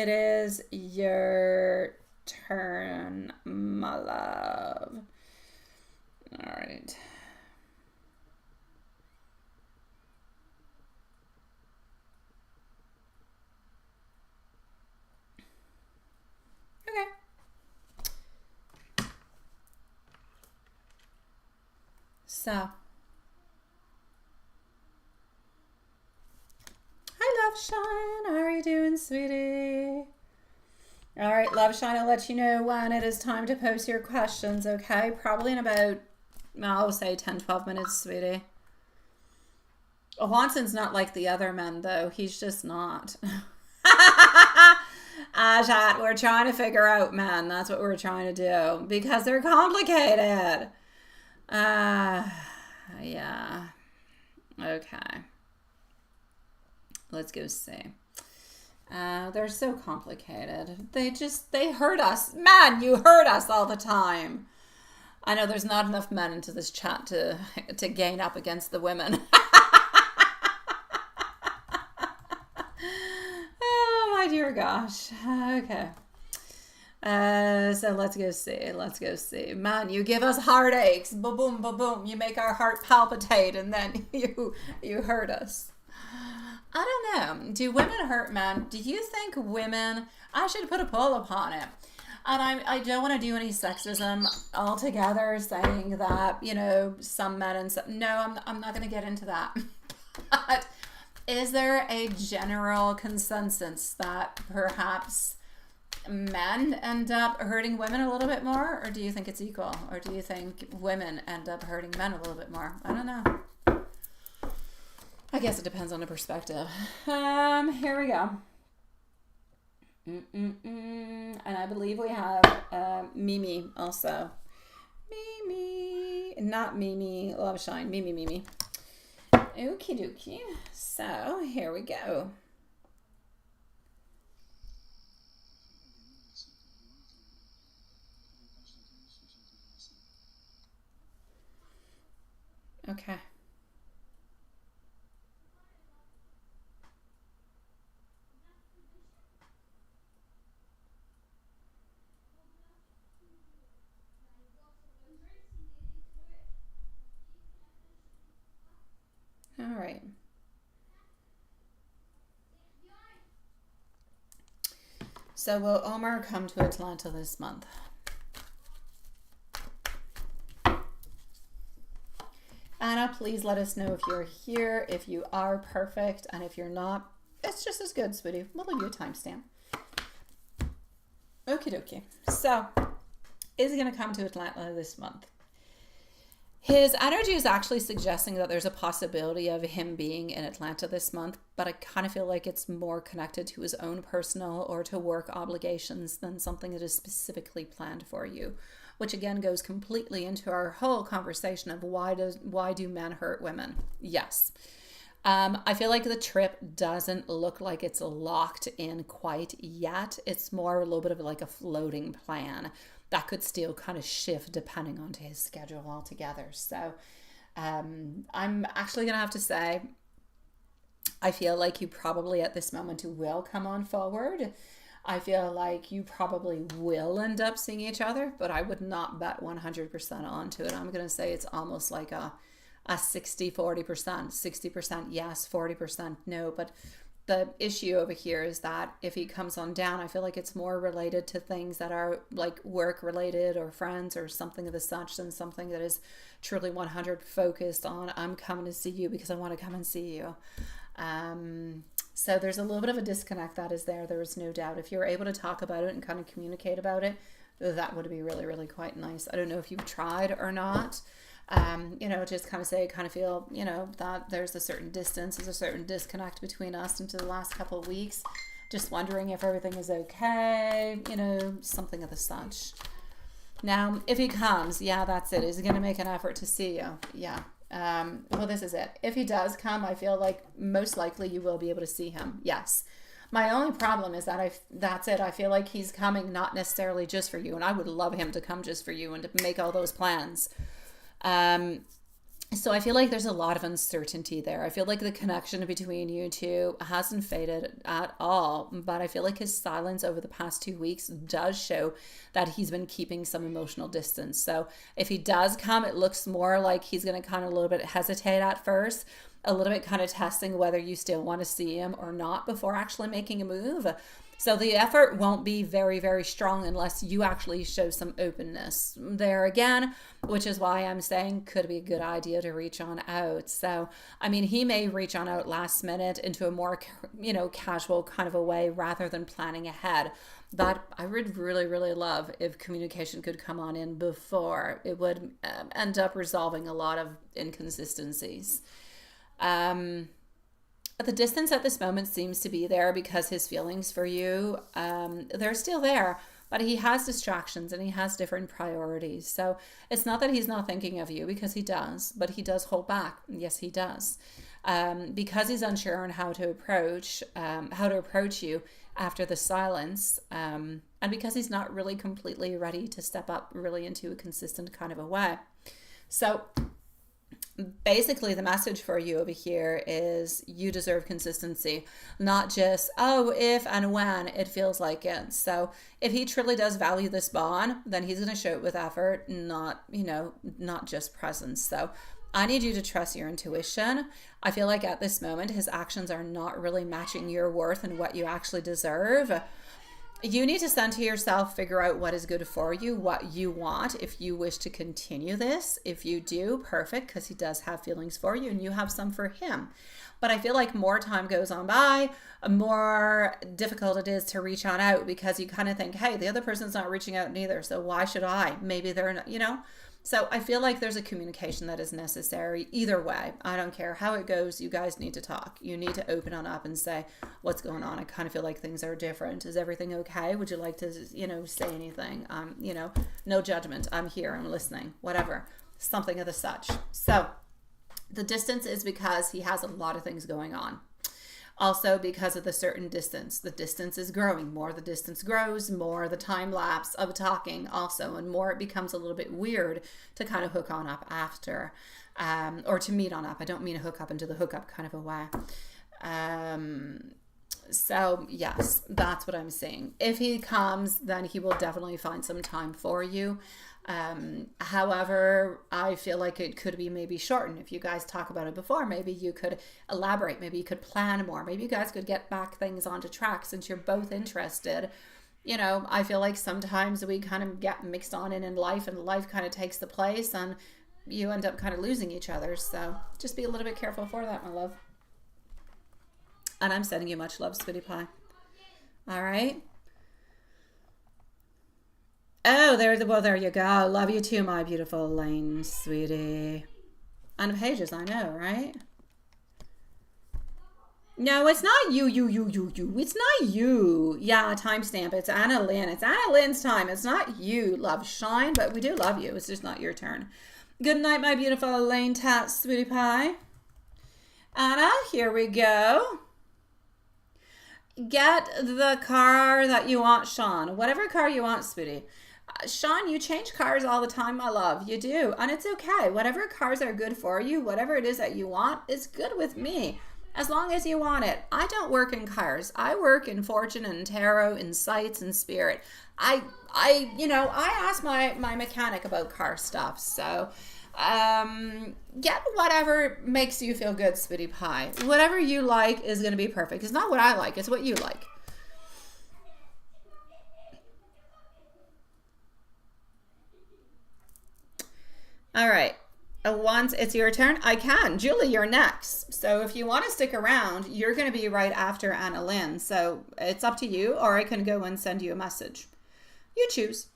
is your turn, my love. All right. Okay. So, hi, Love Shine. How are you doing, sweetie? All right, Love Shine, I'll let you know when it is time to post your questions, okay? Probably in about, I'll say 10, 12 minutes, sweetie. Wanson's not like the other men, though. He's just not. Ajat, we're trying to figure out men. That's what we're trying to do. Because they're complicated. Yeah. Okay. Let's go see. They're so complicated. They hurt us. Man, you hurt us all the time. I know there's not enough men into this chat to gain up against the women. Oh my dear gosh. Okay. So let's go see. Man, you give us heartaches. Ba-boom, ba-boom. You make our heart palpitate and then you hurt us. I don't know. Do women hurt men? Do you think women... I should put a poll upon it. And I don't want to do any sexism altogether, saying that, some men and some... No, I'm not going to get into that. But is there a general consensus that perhaps men end up hurting women a little bit more? Or do you think it's equal? Or do you think women end up hurting men a little bit more? I don't know. I guess it depends on the perspective. Here we go. And I believe we have Mimi also. Mimi. Not Mimi Love Shine. Mimi. Okie dokie. So, here we go. Okay. All right. So will Omar come to Atlanta this month? Anna, please let us know if you're here. If you are, perfect. And if you're not, it's just as good, sweetie. We'll leave you a timestamp. Okie dokie. So, is he going to come to Atlanta this month? His energy is actually suggesting that there's a possibility of him being in Atlanta this month, but I kind of feel like it's more connected to his own personal or to work obligations than something that is specifically planned for you, which again goes completely into our whole conversation of why do men hurt women? Yes. I feel like the trip doesn't look like it's locked in quite yet. It's more a little bit of like a floating plan that could still kind of shift depending on his schedule altogether. So I'm actually going to have to say, I feel like you probably at this moment will come on forward. I feel like you probably will end up seeing each other, but I would not bet 100% onto it. I'm going to say it's almost like a 60-40%, 60% yes, 40% no. But the issue over here is that if he comes on down, I feel like it's more related to things that are like work related or friends or something of the such than something that is truly 100 focused on I'm coming to see you because I want to come and see you. So there's a little bit of a disconnect that is there. There is no doubt. If you're able to talk about it and kind of communicate about it, that would be really, really quite nice. I don't know if you've tried or not. Just kind of say, kind of feel, that there's a certain distance, there's a certain disconnect between us into the last couple of weeks. Just wondering if everything is okay, something of the such. Now, if he comes, yeah, that's it. Is he going to make an effort to see you? Yeah. Well, this is it. If he does come, I feel like most likely you will be able to see him. Yes. My only problem is that that's it. I feel like he's coming not necessarily just for you, and I would love him to come just for you and to make all those plans. So I feel like there's a lot of uncertainty there. I feel like the connection between you two hasn't faded at all, but I feel like his silence over the past 2 weeks does show that he's been keeping some emotional distance. So if he does come, it looks more like he's going to kind of a little bit hesitate at first, a little bit kind of testing whether you still want to see him or not before actually making a move. So the effort won't be very, very strong unless you actually show some openness there again, which is why I'm saying could be a good idea to reach on out. So, I mean, he may reach on out last minute into a more, casual kind of a way rather than planning ahead. But I would really, really love if communication could come on in before. It would end up resolving a lot of inconsistencies. The distance at this moment seems to be there because his feelings for you, they're still there, but he has distractions and he has different priorities. So it's not that he's not thinking of you, because he does, but he does hold back. Yes, he does. Because he's unsure on how to approach you after the silence, and because he's not really completely ready to step up really into a consistent kind of a way. So basically the message for you over here is you deserve consistency, not just if and when it feels like it. So if he truly does value this bond, then he's going to show it with effort, not just presence. So I need you to trust your intuition. I feel like at this moment his actions are not really matching your worth and what you actually deserve. You need to center yourself, figure out what is good for you, what you want, if you wish to continue this. If you do, perfect, because he does have feelings for you and you have some for him. But I feel like more time goes on by, more difficult it is to reach on out, because you kind of think, hey, the other person's not reaching out neither, so why should I? Maybe they're not, So I feel like there's a communication that is necessary either way. I don't care how it goes. You guys need to talk. You need to open on up and say, what's going on? I kind of feel like things are different. Is everything okay? Would you like to, say anything? No judgment. I'm here. I'm listening. Whatever. Something of the such. So the distance is because he has a lot of things going on. Also because of the certain distance. The distance is growing. More the distance grows, more the time lapse of talking also, and more it becomes a little bit weird to kind of hook on up after. or to meet on app. I don't mean a hookup into the hookup kind of a way. So yes, that's what I'm saying. If he comes, then he will definitely find some time for you. However, I feel like it could be maybe shortened. If you guys talk about it before, maybe you could elaborate, maybe you could plan more, maybe you guys could get back things onto track since you're both interested. You know, I feel like sometimes we kind of get mixed on in life, and life kind of takes the place, and you end up kind of losing each other. So just be a little bit careful for that, my love. And I'm sending you much love, sweetie pie. All right. Oh, there you go. Love you too, my beautiful Elaine, sweetie. And pages, I know, right? No, it's not you. It's not you. Yeah, timestamp. It's Anna Lynn. It's Anna Lynn's time. It's not you, love shine, but we do love you. It's just not your turn. Good night, my beautiful Elaine Tat, sweetie pie. Anna, here we go. Get the car that you want, Sean. Whatever car you want, sweetie. Sean, you change cars all the time, my love. You do. And it's okay. Whatever cars are good for you, whatever it is that you want, is good with me. As long as you want it. I don't work in cars. I work in fortune and tarot, in sights and spirit. I ask my mechanic about car stuff. So get whatever makes you feel good, sweetie pie. Whatever you like is going to be perfect. It's not what I like. It's what you like. All right. Once it's your turn, I can. Julie, you're next. So if you want to stick around, you're going to be right after Anna Lynn. So it's up to you, or I can go and send you a message. You choose.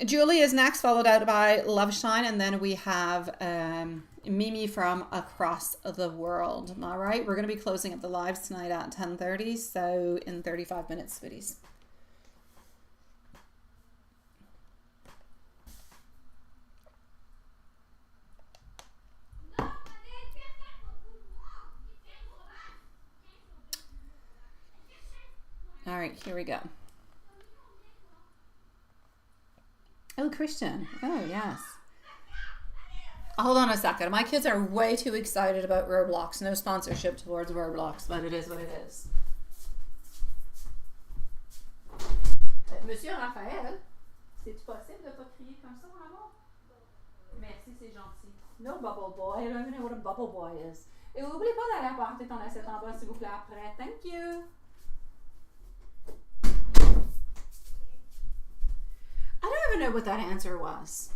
Julie is next, followed out by Love Shine, and then we have Mimi from across the world. All right, we're going to be closing up the lives tonight at 10:30, so in 35 minutes, sweeties. All right, here we go. Oh, Christian. Oh, yes. Hold on a second. My kids are way too excited about Roblox. No sponsorship towards Roblox, but it is what it is. Monsieur Raphaël, c'est-tu possible de pas crier comme ça, mon amour? Merci, c'est gentil. No bubble boy. I don't even know what a bubble boy is. Et oublie pas d'aller apporter ton assiette en bas, s'il vous plaît, après. Thank you. I don't even know what that answer was.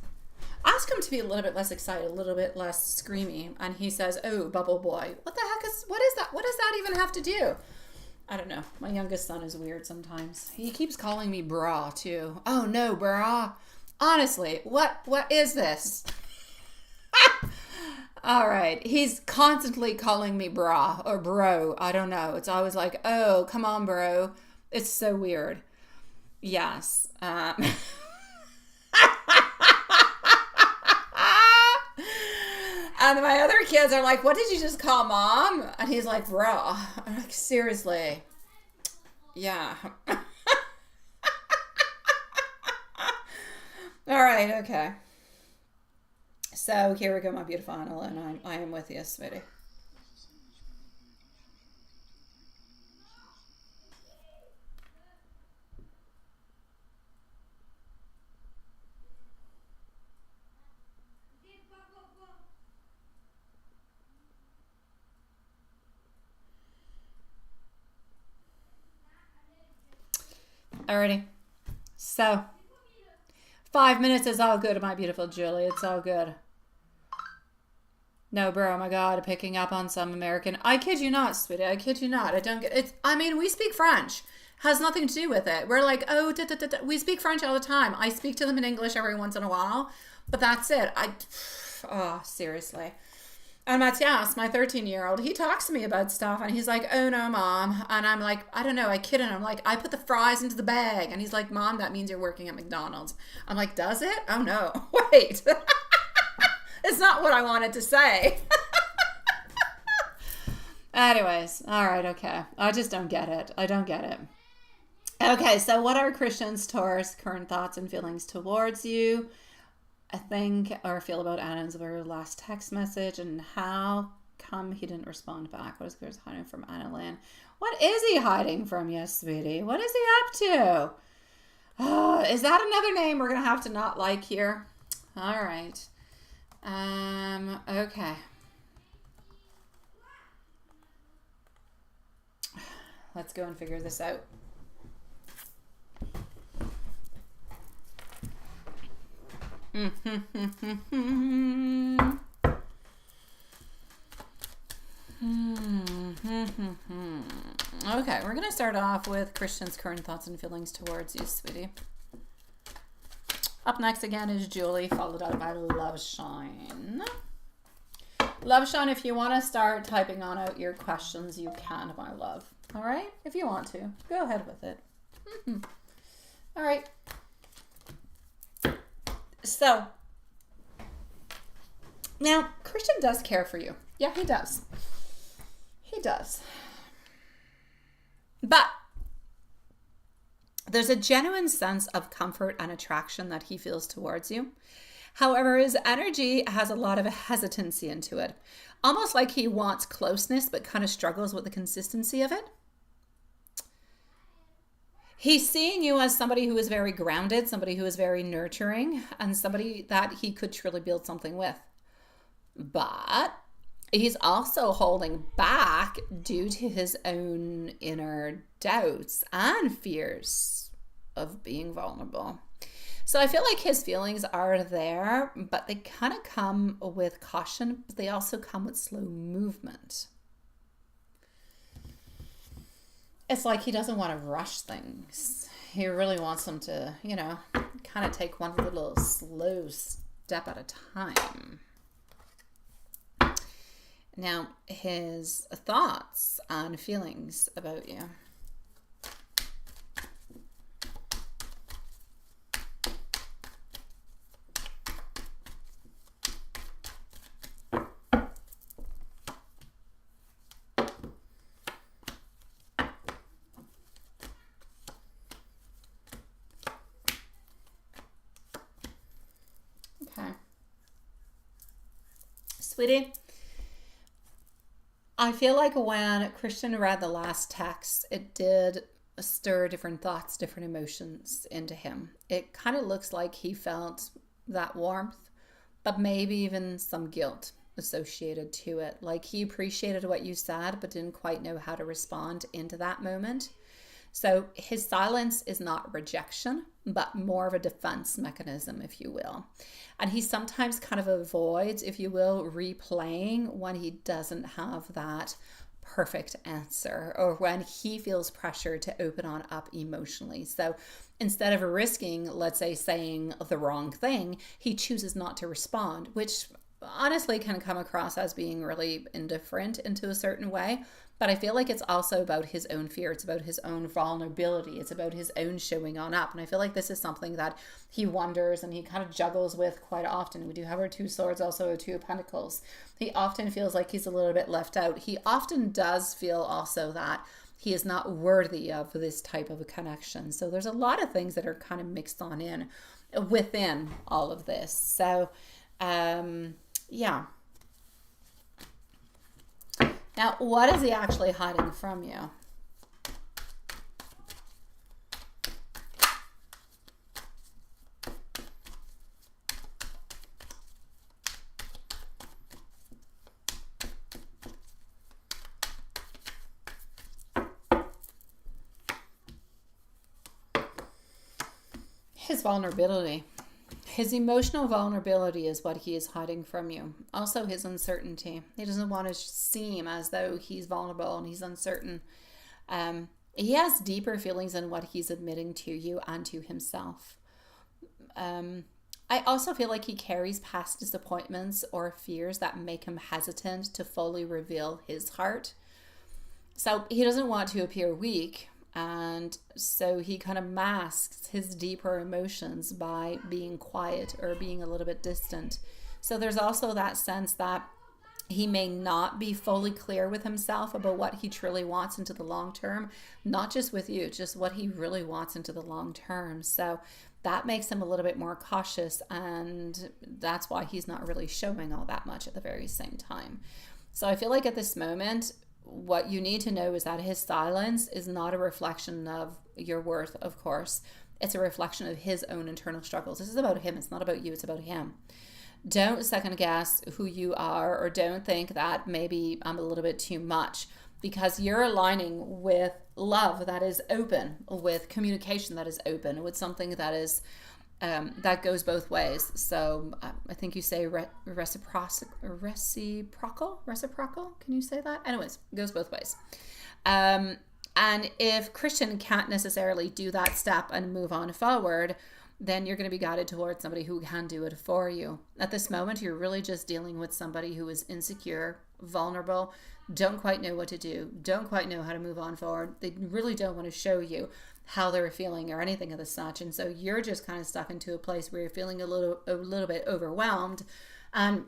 Ask him to be a little bit less excited, a little bit less screamy, and he says, "Oh, bubble boy." What is that? What does that even have to do? I don't know. My youngest son is weird sometimes. He keeps calling me bra too. Oh no, bra. Honestly, what is this? All right. He's constantly calling me bra or bro. I don't know. It's always like, "Oh, come on, bro." It's so weird. Yes. And my other kids are like, "What did you just call mom?" And he's like, "Bro." I'm like, seriously. Yeah. All right. Okay. So here we go, my beautiful Anna, and I am with you, sweetie. Alrighty. So 5 minutes is all good, my beautiful Julie. It's all good. No, bro, oh my God, picking up on some American. I kid you not, sweetie. I kid you not. I don't get it. I mean, we speak French. Has nothing to do with it. We're like, oh, we speak French all the time. I speak to them in English every once in a while, but that's it. Oh, seriously. And Matthias, my 13-year-old, he talks to me about stuff and he's like, "Oh no, mom." And I'm like, I don't know, I kid him. I'm like, "I put the fries into the bag." And he's like, "Mom, that means you're working at McDonald's." I'm like, "Does it? Oh no, wait." It's not what I wanted to say. Anyways, all right, okay. I just don't get it. I don't get it. Okay, so what are Christian's Taurus current thoughts and feelings towards you? think or feel about Annan's very last text message, and how come he didn't respond back? What is Chris hiding from Anna Lynn? What is he hiding from you, sweetie? What is he up to? Oh, is that another name we're gonna have to not like here? All right. Okay. Let's go and figure this out. Okay, we're going to start off with Christian's current thoughts and feelings towards you, sweetie. Up next again is Julie, followed out by Love Shine. Love Shine, if you want to start typing on out your questions, you can, my love. All right? If you want to, go ahead with it. All right. So, now, Christian does care for you. Yeah, he does. He does. But there's a genuine sense of comfort and attraction that he feels towards you. However, his energy has a lot of hesitancy into it. Almost like he wants closeness, but kind of struggles with the consistency of it. He's seeing you as somebody who is very grounded, somebody who is very nurturing, and somebody that he could truly build something with. But he's also holding back due to his own inner doubts and fears of being vulnerable. So I feel like his feelings are there, but they kind of come with caution, but they also come with slow movement. It's like he doesn't want to rush things. He really wants them to, kind of take one little slow step at a time. Now, his thoughts and feelings about you. Okay. Sweetie, I feel like when Christian read the last text, it did stir different thoughts, different emotions into him. It kind of looks like he felt that warmth, but maybe even some guilt associated to it. Like he appreciated what you said, but didn't quite know how to respond into that moment. So his silence is not rejection, but more of a defense mechanism, if you will. And he sometimes kind of avoids, if you will, replaying when he doesn't have that perfect answer or when he feels pressure to open on up emotionally. So instead of risking, let's say, saying the wrong thing, he chooses not to respond, which honestly can come across as being really indifferent into a certain way. But I feel like it's also about his own fear. It's about his own vulnerability. It's about his own showing on up. And I feel like this is something that he wonders and he kind of juggles with quite often. We do have our two swords, also a two of pentacles. He often feels like he's a little bit left out. He often does feel also that he is not worthy of this type of a connection. So there's a lot of things that are kind of mixed on in within all of this. So, yeah. Now, what is he actually hiding from you? His vulnerability. His emotional vulnerability is what he is hiding from you. Also his uncertainty. He doesn't want to seem as though he's vulnerable and he's uncertain. He has deeper feelings than what he's admitting to you and to himself. I also feel like he carries past disappointments or fears that make him hesitant to fully reveal his heart. So he doesn't want to appear weak. And so he kind of masks his deeper emotions by being quiet or being a little bit distant. So there's also that sense that he may not be fully clear with himself about what he truly wants into the long term, not just with you, just what he really wants into the long term. So that makes him a little bit more cautious, and that's why he's not really showing all that much at the very same time. So I feel like at this moment, what you need to know is that his silence is not a reflection of your worth, of course. It's a reflection of his own internal struggles. This is about him. It's not about you. It's about him. Don't second guess who you are, or don't think that maybe I'm a little bit too much, because you're aligning with love that is open, with communication that is open, with something that is that goes both ways. So I think you say reciprocal. Can you say that? Anyways, goes both ways. And if Christian can't necessarily do that step and move on forward, then you're going to be guided towards somebody who can do it for you. At this moment, you're really just dealing with somebody who is insecure, vulnerable, don't quite know what to do, don't quite know how to move on forward. They really don't want to show you how they're feeling or anything of the such. And so you're just kind of stuck into a place where you're feeling a little bit overwhelmed, and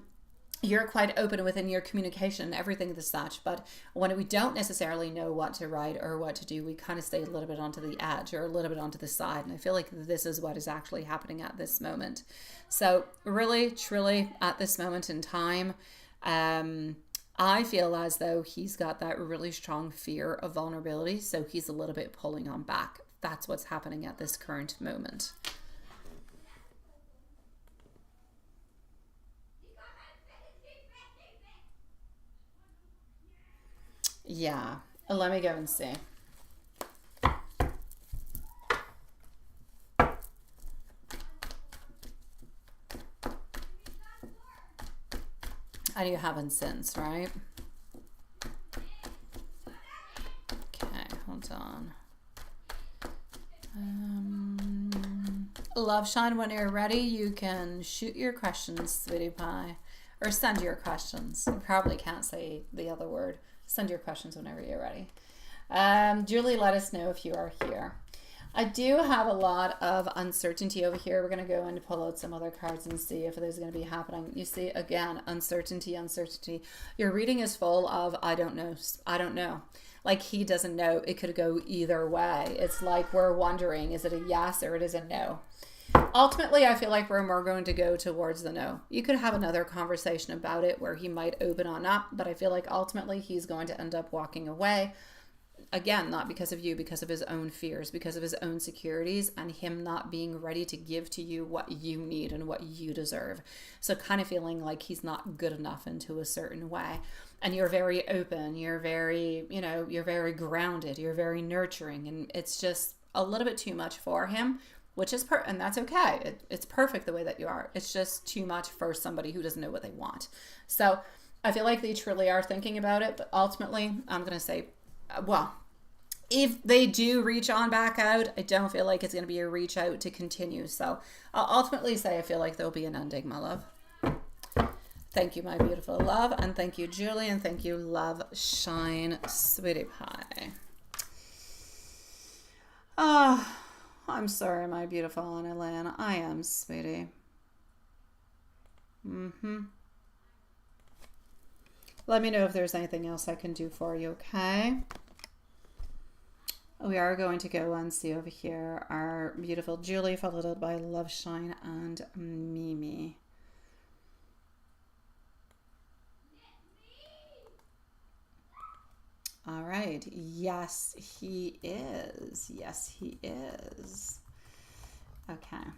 you're quite open within your communication and everything of the such. But when we don't necessarily know what to write or what to do, we kind of stay a little bit onto the edge or a little bit onto the side. And I feel like this is what is actually happening at this moment. So really, truly at this moment in time, I feel as though he's got that really strong fear of vulnerability. So he's a little bit pulling on back. That's what's happening at this current moment. Yeah, let me go and see. And you haven't since, right? Okay, hold on. Love Shine, when you're ready, you can shoot your questions, sweetie pie, or send your questions. You probably can't say the other word. Send your questions whenever you're ready. Julie, let us know if you are here. I do have a lot of uncertainty over here. We're going to go and pull out some other cards and see if there's going to be happening. You see, again, uncertainty. Your reading is full of, I don't know. Like he doesn't know. It could go either way. It's like we're wondering, is it a yes or it is a no? Ultimately, I feel like we're more going to go towards the no. You could have another conversation about it where he might open on up, but I feel like ultimately he's going to end up walking away. Again, not because of you, because of his own fears, because of his own insecurities, and him not being ready to give to you what you need and what you deserve. So kind of feeling like he's not good enough into a certain way. And you're very open, you're very, you're very grounded, you're very nurturing, and it's just a little bit too much for him, which is and that's okay. It's perfect the way that you are. It's just too much for somebody who doesn't know what they want. So I feel like they truly are thinking about it, but ultimately I'm going to say, well, if they do reach on back out, I don't feel like it's going to be a reach out to continue. So I'll ultimately say I feel like there'll be an ending, my love. Thank you, my beautiful love. And thank you, Julie. And thank you, Love Shine, sweetie pie. Oh, I'm sorry, my beautiful Anna Lynn. I am, sweetie. Let me know if there's anything else I can do for you, okay? We are going to go and see over here our beautiful Julie, followed by Love Shine and Mimi. All right. Yes, he is. Yes, he is. Okay.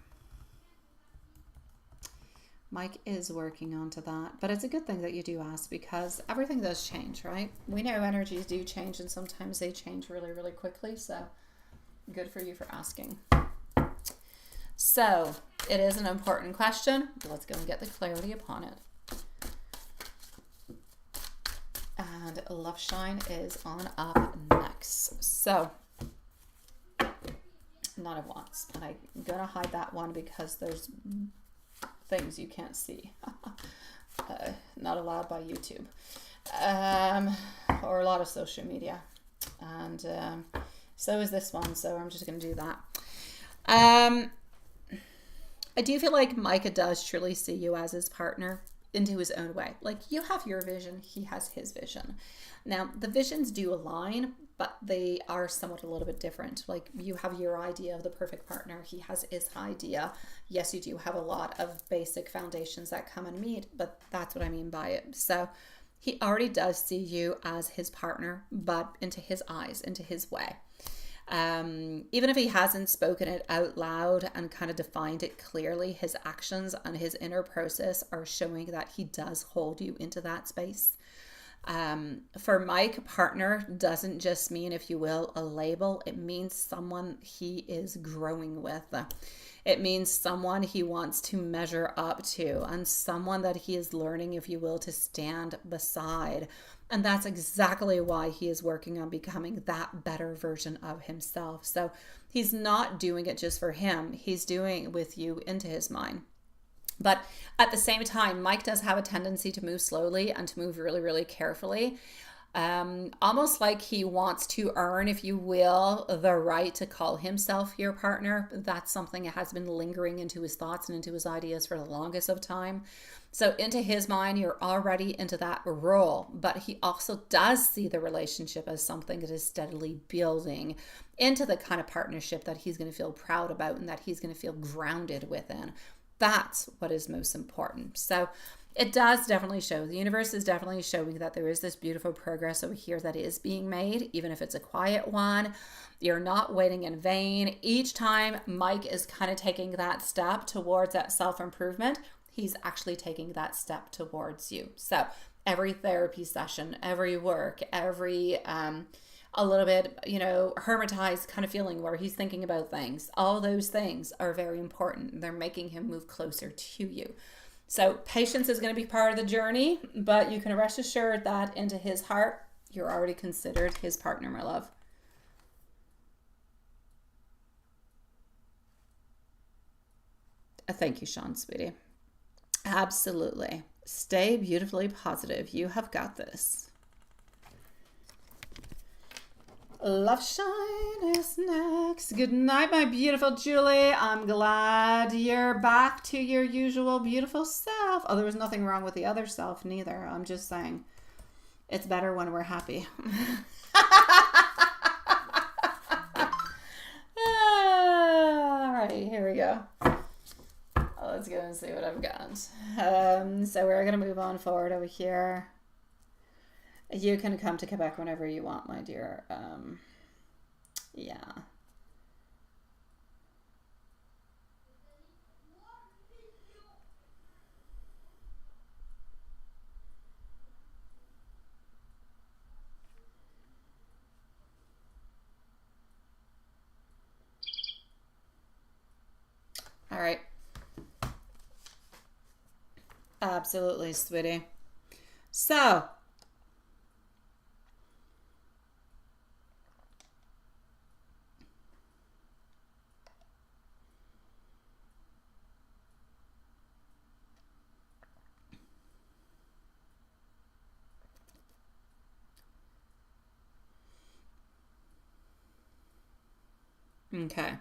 Mike is working onto that, but it's a good thing that you do ask, because everything does change, right? We know energies do change, and sometimes they change really, really quickly. So good for you for asking. So it is an important question. Let's go and get the clarity upon it. And Love Shine is on up next. So Nine of Wands. I'm going to hide that one because there's things you can't see. Not allowed by YouTube. Or a lot of social media. And so is this one. So I'm just going to do that. I do feel like Micah does truly see you as his partner into his own way. Like, you have your vision, he has his vision. Now, the visions do align, but they are somewhat a little bit different. Like, you have your idea of the perfect partner, he has his idea. Yes, you do have a lot of basic foundations that come and meet, but that's what I mean by it. So he already does see you as his partner, but into his eyes, into his way. Even if he hasn't spoken it out loud and kind of defined it clearly, his actions and his inner process are showing that he does hold you into that space. For Mike, partner doesn't just mean, if you will, a label. It means someone he is growing with. It means someone he wants to measure up to, and someone that he is learning, if you will, to stand beside. And that's exactly why he is working on becoming that better version of himself. So he's not doing it just for him. He's doing it with you into his mind. But at the same time, Mike does have a tendency to move slowly and to move really, really carefully. Almost like he wants to earn, if you will, the right to call himself your partner. That's something that has been lingering into his thoughts and into his ideas for the longest of time. So into his mind, you're already into that role, but he also does see the relationship as something that is steadily building into the kind of partnership that he's going to feel proud about and that he's going to feel grounded within. That's what is most important. So it does definitely show, the universe is definitely showing that there is this beautiful progress over here that is being made, even if it's a quiet one. You're not waiting in vain. Each time Mike is kind of taking that step towards that self-improvement, he's actually taking that step towards you. So every therapy session, every work, every a little bit, hermetized kind of feeling where he's thinking about things, all those things are very important. They're making him move closer to you. So patience is going to be part of the journey, but you can rest assured that into his heart, you're already considered his partner, my love. Thank you, Sean, sweetie. Absolutely. Stay beautifully positive. You have got this. Love Shine is next. Good night, my beautiful Julie. I'm glad you're back to your usual beautiful self. Oh, there was nothing wrong with the other self, neither. I'm just saying it's better when we're happy. All right, here we go. Let's go and see what I've got. So we're going to move on forward over here. You can come to Quebec whenever you want, my dear. Yeah. All right. Absolutely, sweetie. So, okay.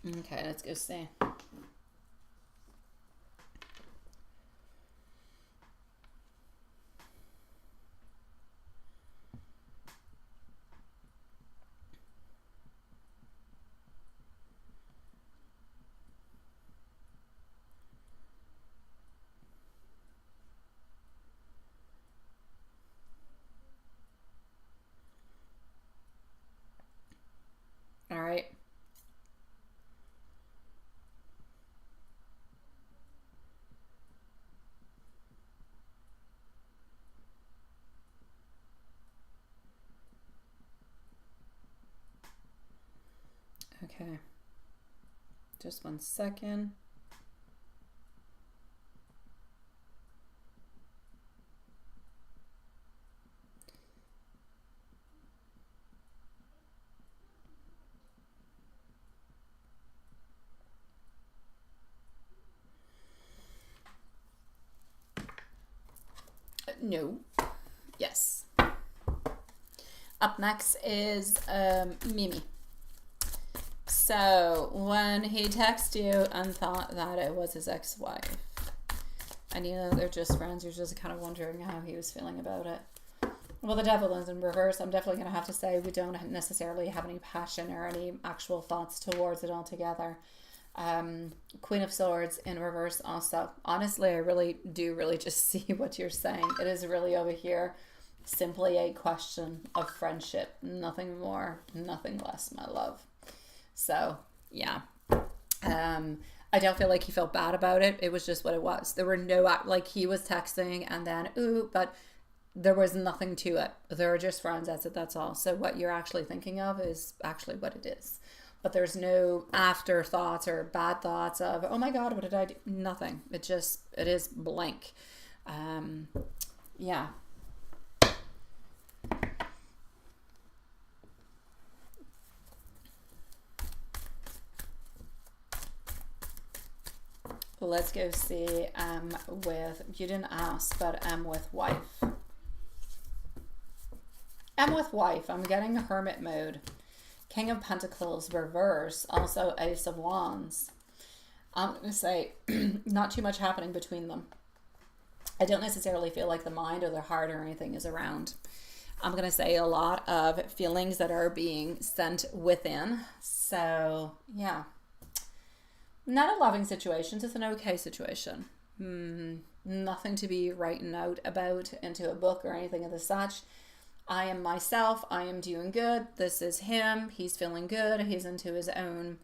Okay, let's go see. All right. Okay. Just 1 second. No. Yes. Up next is Mimi. So when he texted you and thought that it was his ex-wife, and you know they're just friends, you're just kind of wondering how he was feeling about it. Well, the Devil is in reverse. I'm definitely going to have to say we don't necessarily have any passion or any actual thoughts towards it altogether. Queen of Swords in reverse also. Honestly, I really do just see what you're saying. It is really over here simply a question of friendship. Nothing more, nothing less, my love. So, yeah. I don't feel like he felt bad about it. It was just what it was. There were no, like, he was texting and then, ooh, but there was nothing to it. They were just friends. That's it. That's all. So what you're actually thinking of is actually what it is. But there's no afterthoughts or bad thoughts of, oh my God, what did I do? Nothing. It is blank. Yeah. Let's go see with, you didn't ask, but with wife. With wife, I'm getting hermit mode. King of Pentacles reverse, also Ace of Wands. I'm going to say not too much happening between them. I don't necessarily feel like the mind or the heart or anything is around. I'm going to say a lot of feelings that are being sent within. So, yeah. Not a loving situation, just an okay situation. Nothing to be writing out about into a book or anything of the such. I am myself. I am doing good. This is him. He's feeling good. He's into his own,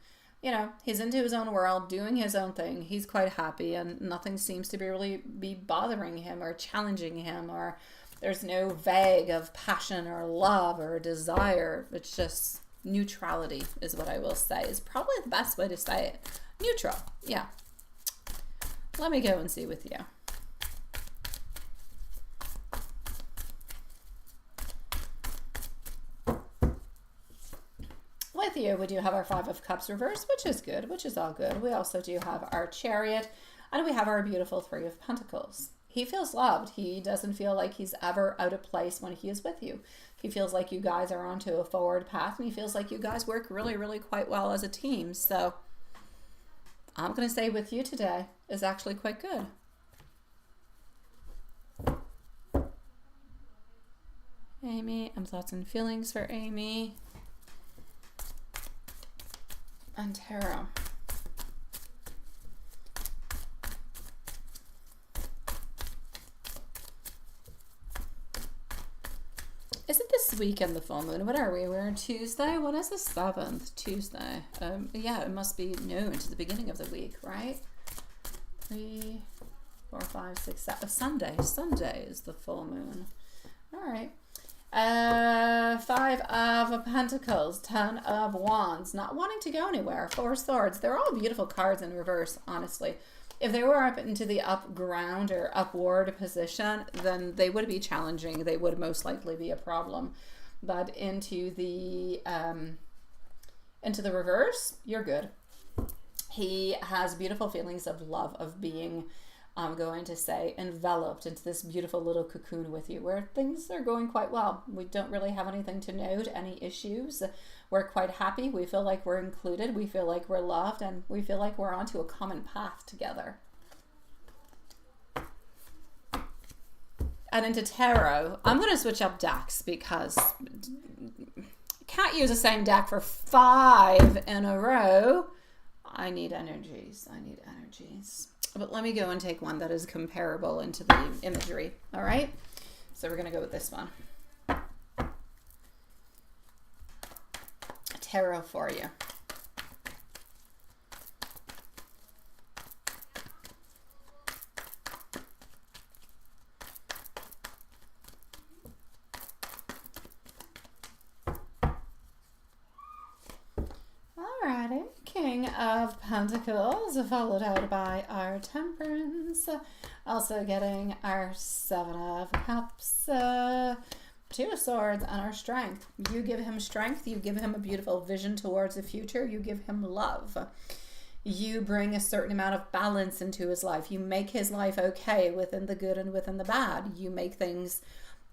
he's into his own world, doing his own thing. He's quite happy and nothing seems to really be bothering him or challenging him, or there's no vague of passion or love or desire. It's just neutrality is what I will say is probably the best way to say it. Neutral. Yeah. Let me go and see with you. With you, we do have our Five of Cups reverse, which is good, which is all good. We also do have our Chariot, and we have our beautiful Three of Pentacles. He feels loved. He doesn't feel like he's ever out of place when he is with you. He feels like you guys are onto a forward path, and he feels like you guys work really, really quite well as a team. So I'm going to say with you today is actually quite good. Amy, thoughts and feelings for Amy. And tarot. Is it this weekend, the full moon? What are we? We're on Tuesday? What is the 7th? Tuesday. Yeah, it must be noon to the beginning of the week, right? 3, 4, 5, 6, 7. Sunday. Sunday is the full moon. All right. 5 of Pentacles, 10 of Wands, not wanting to go anywhere, 4 Swords. They're all beautiful cards in reverse, honestly. If they were up into the up ground or upward position, then they would be challenging. They would most likely be a problem. But into the reverse, you're good. He has beautiful feelings of love, of being, I'm going to say, enveloped into this beautiful little cocoon with you where things are going quite well. We don't really have anything to note, any issues. We're quite happy. We feel like we're included. We feel like we're loved, and we feel like we're onto a common path together. And into tarot, I'm going to switch up decks because can't use the same deck for 5 in a row. I need energies. But let me go and take one that is comparable into the imagery. All right. So we're going to go with this one. Tarot for you. Alrighty. King of Pentacles, followed out by our Temperance. Also getting our 7 of Cups. 2 of Swords and our Strength. You give him strength. You give him a beautiful vision towards the future. You give him love. You bring a certain amount of balance into his life. You make his life okay within the good and within the bad. You make things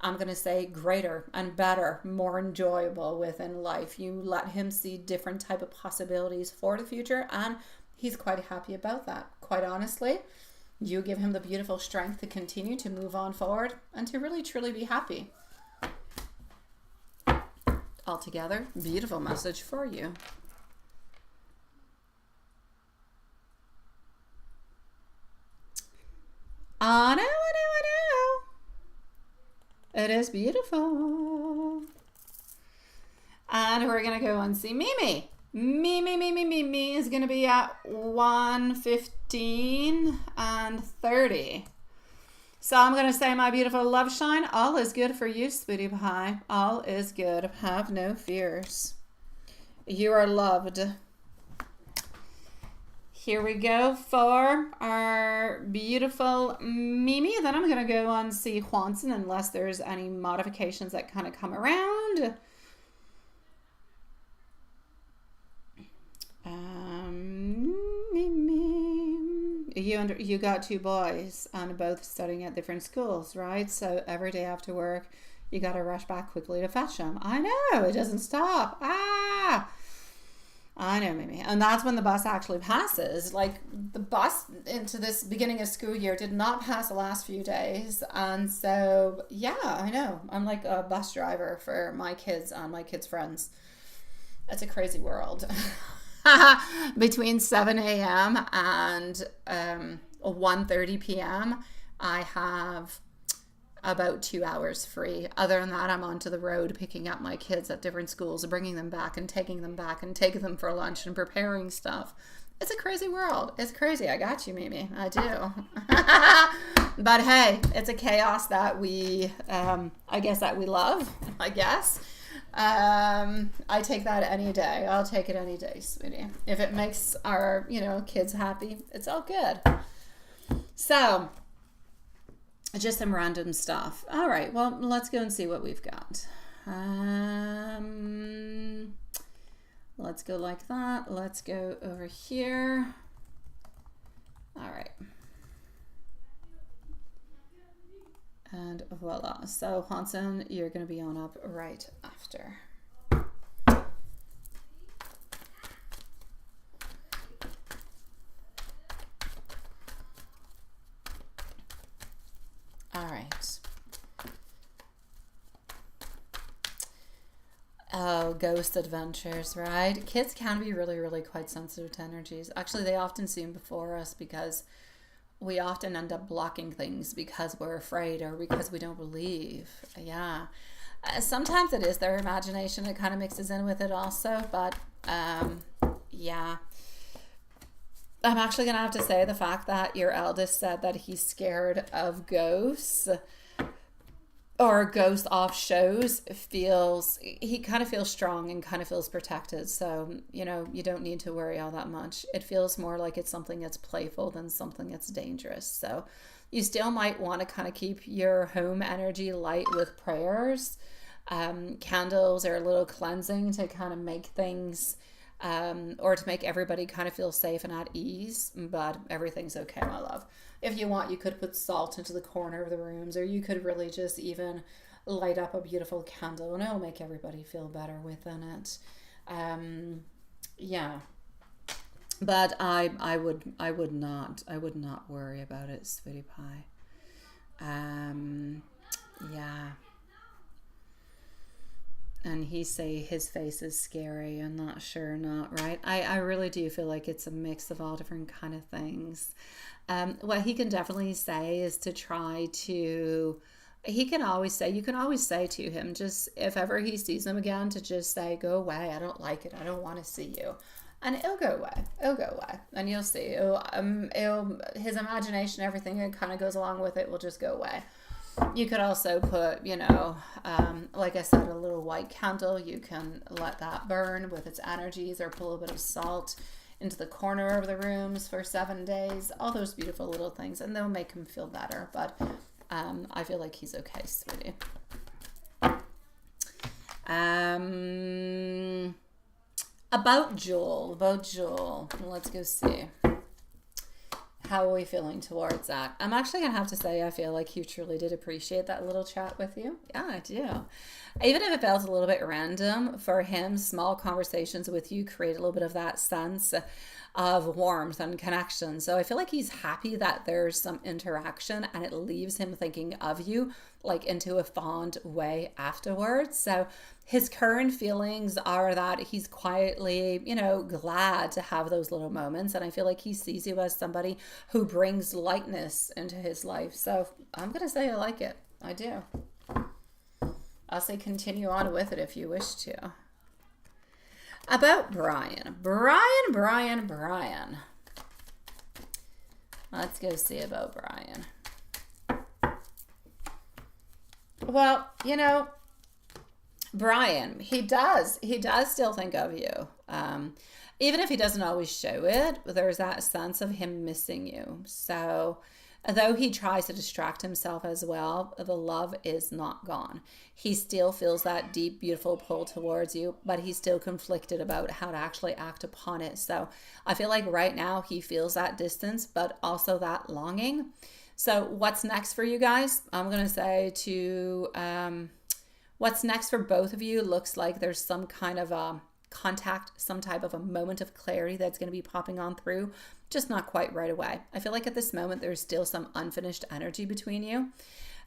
I'm going to say greater and better, more enjoyable within life. You let him see different type of possibilities for the future, and he's quite happy about that. Quite honestly, you give him the beautiful strength to continue to move on forward and to really truly be happy. Altogether, beautiful message for you. I know. It is beautiful. And we're going to go and see Mimi. Mimi is going to be at 1:15 and 30. So I'm going to say, my beautiful love shine, all is good for you, sweetie pie. All is good. Have no fears. You are loved. Here we go for our beautiful Mimi. Then I'm going to go on see Juanson unless there's any modifications that kind of come around. Mimi. You got 2 boys and both studying at different schools, right? So every day after work, you got to rush back quickly to fetch them. I know, it doesn't stop. I know, Mimi. And that's when the bus actually passes. Like, the bus into this beginning of school year did not pass the last few days. And so, yeah, I know. I'm like a bus driver for my kids and my kids' friends. It's a crazy world. Between 7 a.m. and 1:30 p.m., I have about 2 hours free. Other than that, I'm onto the road picking up my kids at different schools, bringing them back and taking them for lunch and preparing stuff. It's a crazy world. It's crazy. I got you, Mimi. I do. But hey, it's a chaos that we, I guess that we love, I guess. I take that any day. I'll take it any day, sweetie. If it makes our, kids happy, it's all good. So, just some random stuff. All right, well, let's go and see what we've got. Let's go like that. Let's go over here. All right. And voila. So, Hansen, you're going to be on up right after. All right. Oh, ghost adventures, right? Kids can be really, really quite sensitive to energies. Actually, they often see them before us because we often end up blocking things because we're afraid or because we don't believe. Yeah. Sometimes it is their imagination. It kind of mixes in with it also. But, yeah. I'm actually going to have to say the fact that your eldest said that he's scared of ghosts or ghost off shows he kind of feels strong and kind of feels protected. So, you don't need to worry all that much. It feels more like it's something that's playful than something that's dangerous. So you still might want to kind of keep your home energy light with prayers. Candles are a little cleansing to kind of make things or to make everybody kind of feel safe and at ease, but everything's okay, my love. If you want, you could put salt into the corner of the rooms, or you could really just even light up a beautiful candle and it'll make everybody feel better within it. Yeah. But I would not worry about it, sweetie pie. Yeah. And he say his face is scary. I'm not sure or not, right? I really do feel like it's a mix of all different kind of things. What he can definitely say is to try to, you can always say to him, just if ever he sees them again, to just say, go away. I don't like it. I don't want to see you. And it'll go away. And you'll see. His imagination, everything that kind of goes along with it will just go away. You could also put, like I said, a little white candle. You can let that burn with its energies, or put a little bit of salt into the corner of the rooms for 7 days. All those beautiful little things, and they'll make him feel better. But I feel like he's okay, sweetie. About Joel. Let's go see. How are we feeling towards that? I'm actually gonna have to say I feel like you truly did appreciate that little chat with you. Yeah, I do. Even if it felt a little bit random, for him, small conversations with you create a little bit of that sense of warmth and connection. So I feel like he's happy that there's some interaction and it leaves him thinking of you like into a fond way afterwards. So his current feelings are that he's quietly, glad to have those little moments. And I feel like he sees you as somebody who brings lightness into his life. So I'm going to say I like it. I do. I'll say continue on with it if you wish to. About Brian. Brian. Let's go see about Brian. Well, Brian, he does still think of you. Even if he doesn't always show it, there's that sense of him missing you. So though he tries to distract himself as well, the love is not gone. He still feels that deep, beautiful pull towards you, but he's still conflicted about how to actually act upon it. So I feel like right now he feels that distance, but also that longing. So what's next for you guys? I'm going to say what's next for both of you looks like there's some kind of a contact, some type of a moment of clarity that's going to be popping on through, just not quite right away. I feel like at this moment there's still some unfinished energy between you,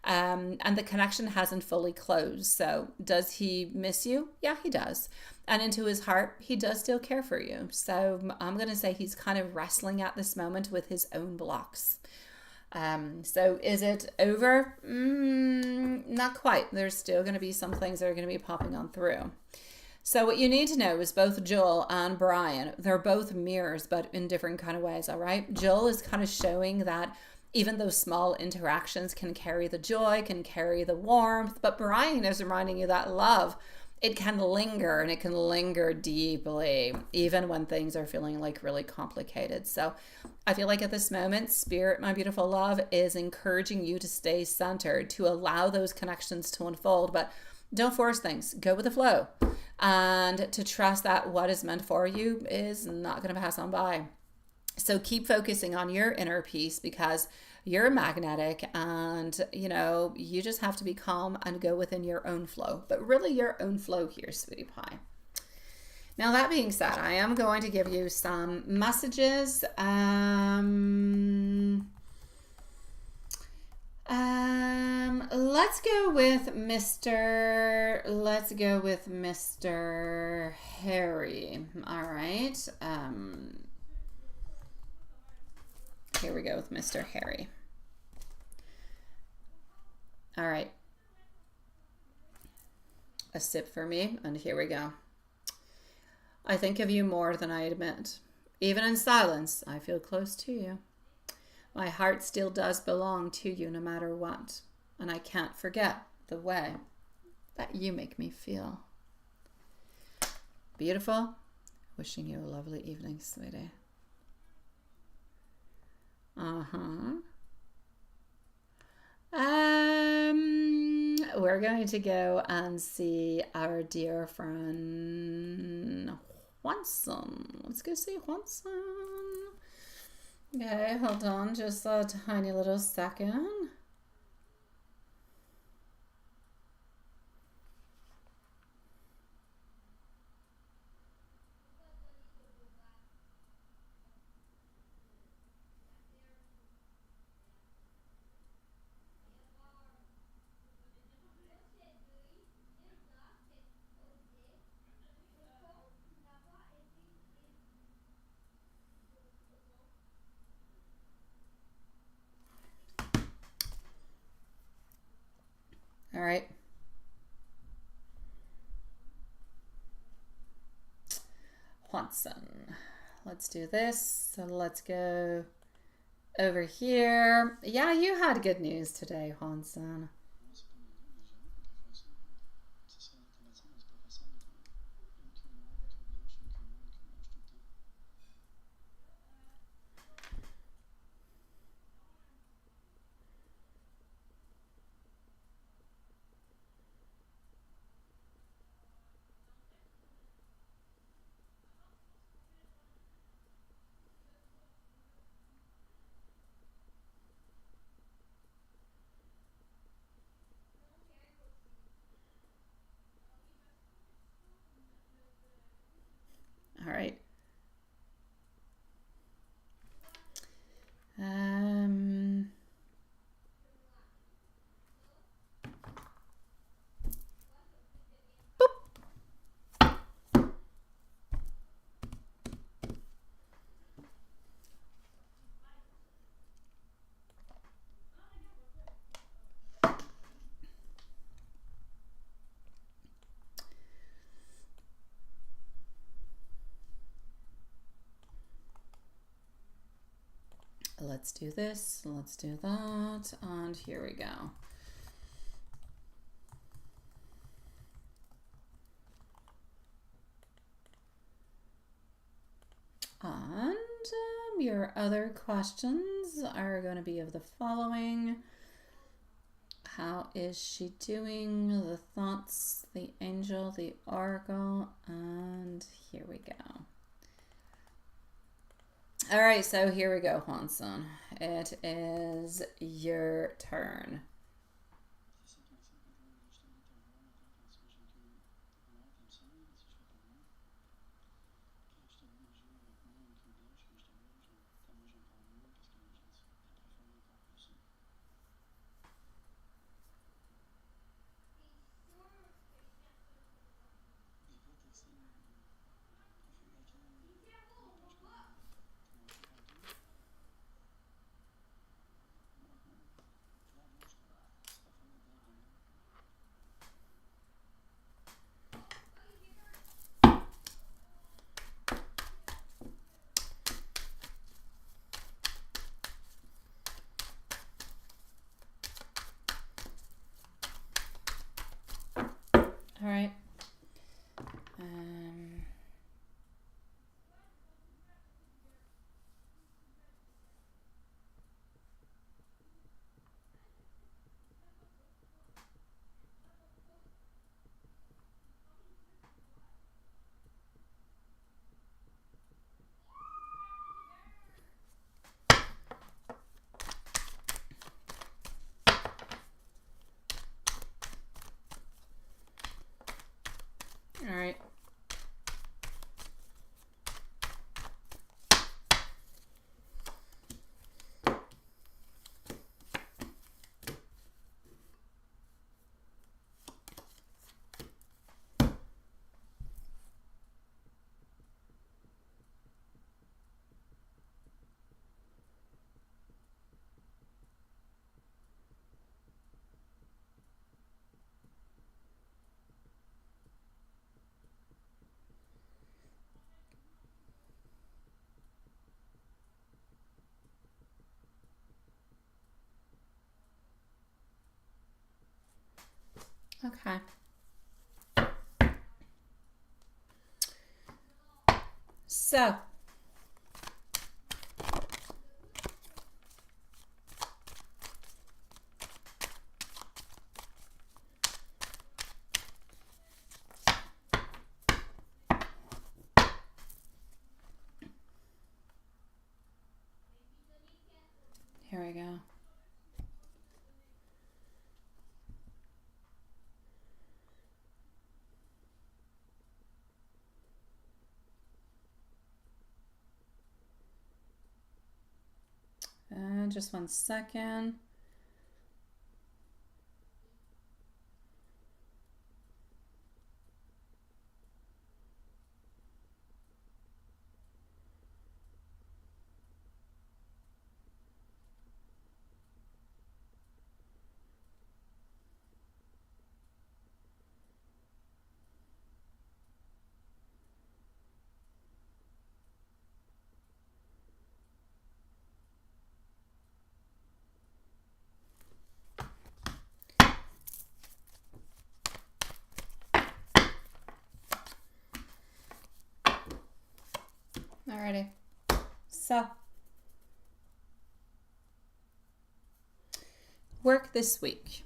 and the connection hasn't fully closed. So does he miss you? Yeah, he does. And into his heart, he does still care for you. So I'm going to say he's kind of wrestling at this moment with his own blocks. So is it over? Not quite. There's still going to be some things that are going to be popping on through. So what you need to know is both Joel and Brian, they're both mirrors, but in different kind of ways, all right? Joel is kind of showing that even those small interactions can carry the joy, can carry the warmth, but Brian is reminding you that love, it can linger, and it can linger deeply, even when things are feeling like really complicated. So I feel like at this moment, Spirit, my beautiful love, is encouraging you to stay centered, to allow those connections to unfold, but don't force things. Go with the flow. And to trust that what is meant for you is not going to pass on by. So keep focusing on your inner peace, because you're magnetic, and you just have to be calm and go within your own flow, but really your own flow here, sweetie pie. Now that being said, I am going to give you some messages. Let's go with Mr. Harry. All right. Here we go with Mr. Harry. All right. A sip for me, and here we go. I think of you more than I admit. Even in silence, I feel close to you. My heart still does belong to you no matter what, and I can't forget the way that you make me feel. Beautiful. Wishing you a lovely evening, sweetie. We're going to go and see our dear friend Juanson. Let's go see Juanson. Okay, hold on just a tiny little second. All right. Juanson. Let's do this. So let's go over here. Yeah, you had good news today, Juanson. let's do this, let's do that, and here we go. And your other questions are going to be of the following. How is she doing? The thoughts, the angel, the oracle, and here we go. All right, so here we go, Hwan-sun. It is your turn. All right. All right. Okay. So, here we go. Just 1 second. Alrighty. So, work this week.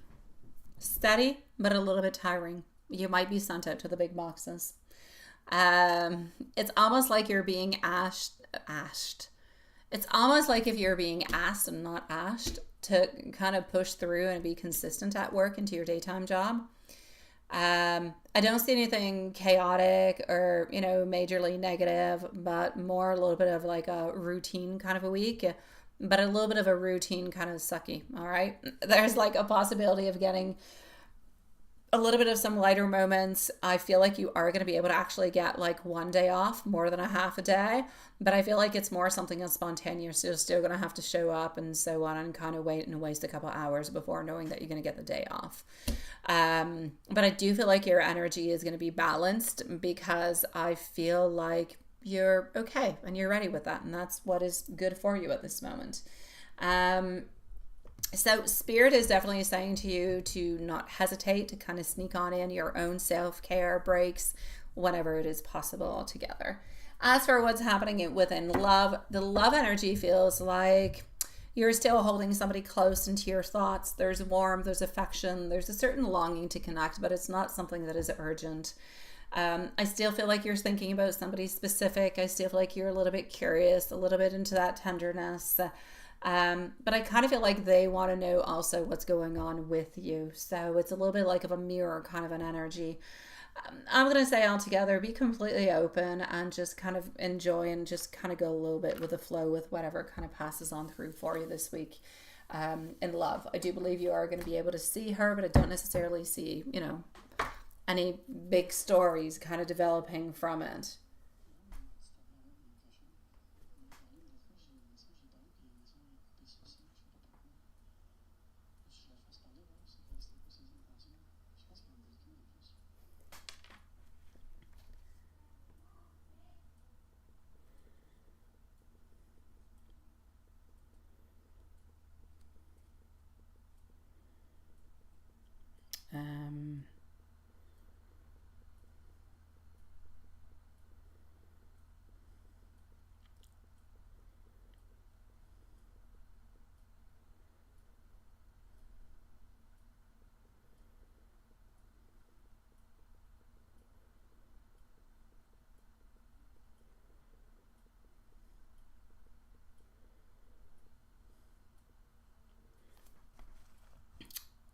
Steady, but a little bit tiring. You might be sent out to the big boxes. It's almost like you're being asked. It's almost like if you're being asked and not asked to kind of push through and be consistent at work into your daytime job. I don't see anything chaotic or, majorly negative, but more a little bit of like a routine kind of a week, but a little bit of a routine kind of sucky. All right. There's like a possibility of getting a little bit of some lighter moments. I feel like you are going to be able to actually get like 1 day off more than a half a day, but I feel like it's more something that's spontaneous. You're still going to have to show up and so on and kind of wait and waste a couple hours before knowing that you're going to get the day off. But I do feel like your energy is going to be balanced because I feel like you're okay and you're ready with that. And that's what is good for you at this moment. So Spirit is definitely saying to you to not hesitate to kind of sneak on in your own self-care breaks whenever it is possible altogether. As for what's happening within love, the love energy feels like you're still holding somebody close into your thoughts. There's warmth, there's affection, there's a certain longing to connect, but it's not something that is urgent. I still feel like you're thinking about somebody specific. I still feel like you're a little bit curious, a little bit into that tenderness. But I kind of feel like they want to know also what's going on with you. So it's a little bit like of a mirror kind of an energy. I'm going to say altogether, be completely open and just kind of enjoy and just kind of go a little bit with the flow with whatever kind of passes on through for you this week in love. I do believe you are going to be able to see her, but I don't necessarily see, any big stories kind of developing from it.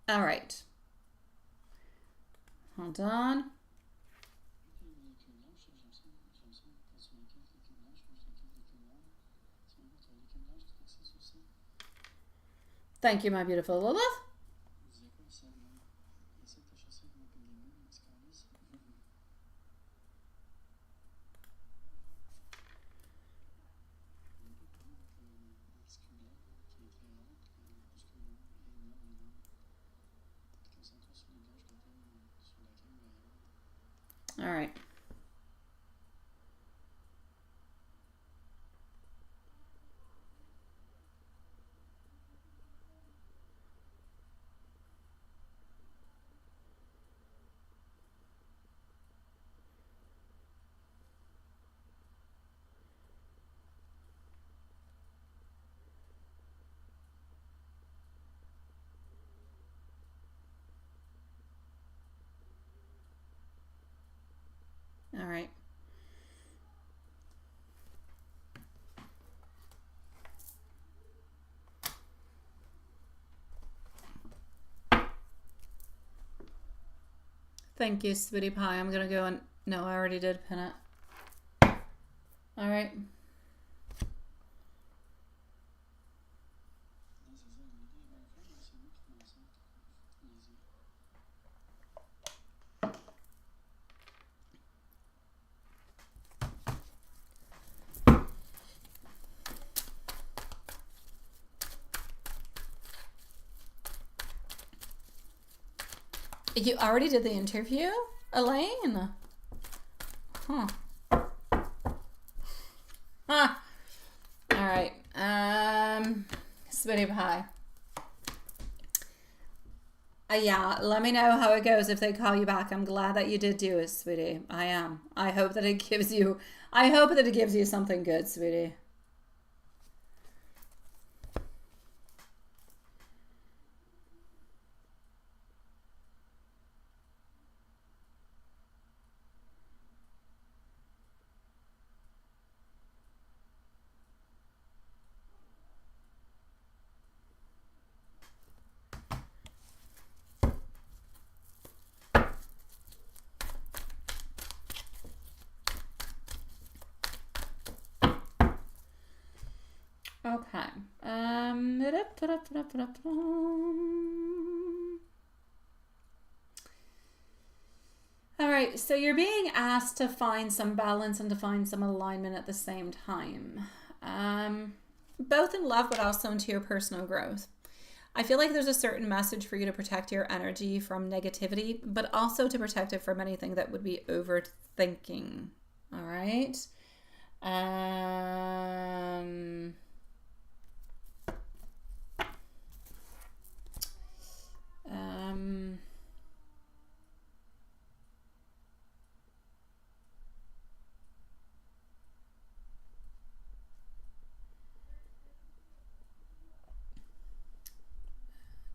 All right. Hold on. Thank you, my beautiful Lilith. All right. All right. Thank you, Sweetie Pie. I'm going to go and... No, I already did pin it. All right. You already did the interview, Elaine? Huh. Ah. All right. Sweetie Pie. Yeah, let me know how it goes if they call you back. I'm glad that you did do it, sweetie. I am. I hope that it gives you something good, sweetie. Okay. All right, so you're being asked to find some balance and to find some alignment at the same time. Both in love, but also into your personal growth. I feel like there's a certain message for you to protect your energy from negativity, but also to protect it from anything that would be overthinking. All right. Um,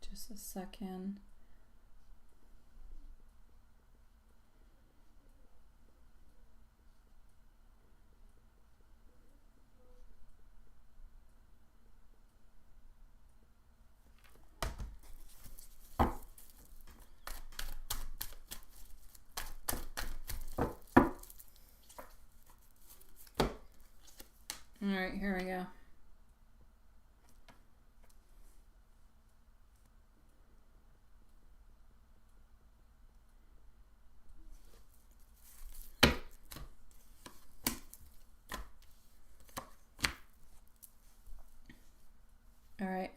just a second. All right, here we go. All right.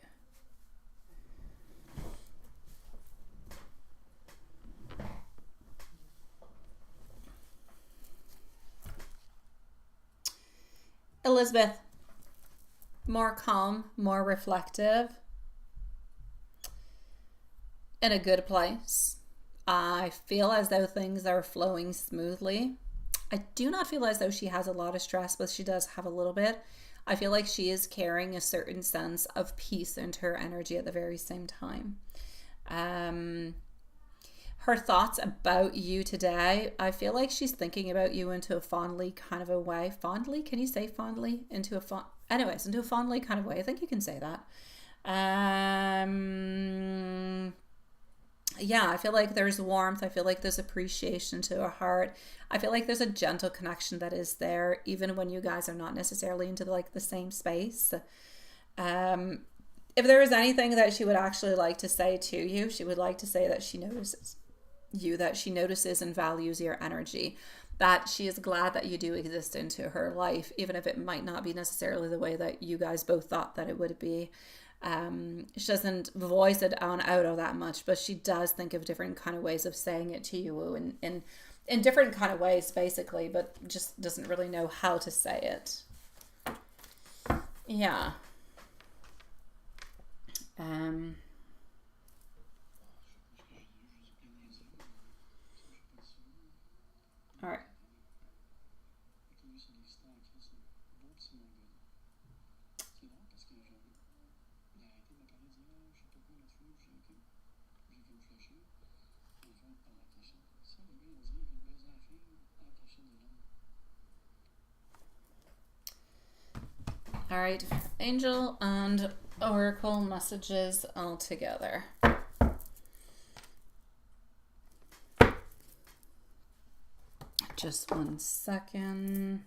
Elizabeth, more calm, more reflective, in a good place. I feel as though things are flowing smoothly. I do not feel as though she has a lot of stress, but she does have a little bit. I feel like she is carrying a certain sense of peace into her energy at the very same time. Her thoughts about you today, I feel like she's thinking about you into a fondly kind of a way. Fondly? Can you say fondly? Into a fondly kind of way. I think you can say that. Yeah, I feel like there's warmth. I feel like there's appreciation to her heart. I feel like there's a gentle connection that is there, even when you guys are not necessarily into like the same space. If there is anything that she would actually like to say to you, she would like to say that she notices you, that she notices and values your energy, that she is glad that you do exist into her life, even if it might not be necessarily the way that you guys both thought that it would be. She doesn't voice it on out of that much, but she does think of different kind of ways of saying it to you in different kind of ways, basically, but just doesn't really know how to say it. Yeah. All right. All right, angel and oracle messages all together. Just 1 second.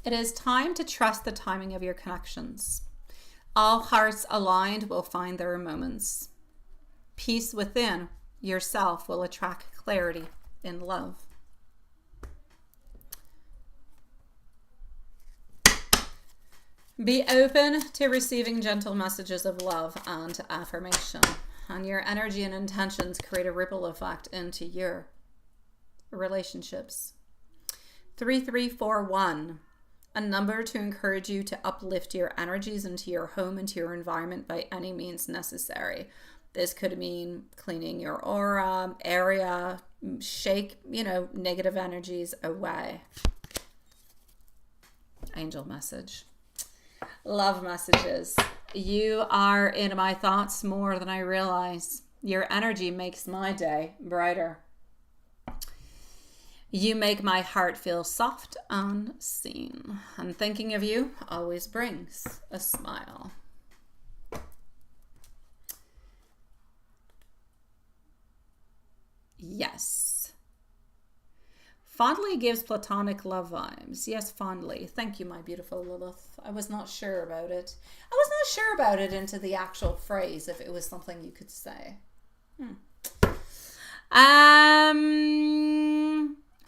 It is time to trust the timing of your connections. All hearts aligned will find their moments. Peace within yourself will attract clarity in love. Be open to receiving gentle messages of love and affirmation, and your energy and intentions create a ripple effect into your relationships. 3341. A number to encourage you to uplift your energies into your home, into your environment by any means necessary. This could mean cleaning your aura, area, shake, negative energies away. Angel message. Love messages. You are in my thoughts more than I realize. Your energy makes my day brighter. You make my heart feel soft and seen. And thinking of you always brings a smile. Yes. Fondly gives platonic love vibes. Yes, fondly. Thank you, my beautiful Lilith. I was not sure about it. I was not sure about it into the actual phrase, if it was something you could say.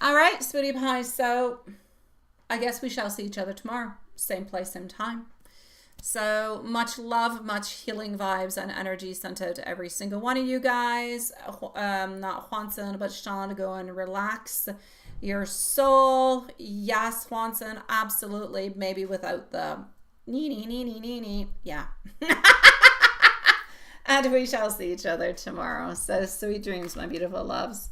All right, sweetie pie. So I guess we shall see each other tomorrow. Same place, same time. So much love, much healing vibes and energy sent out to every single one of you guys. Not Juanson, but Sean, to go and relax your soul. Yes, Juanson, absolutely. Maybe without the nee. Yeah. And we shall see each other tomorrow. So sweet dreams, my beautiful loves.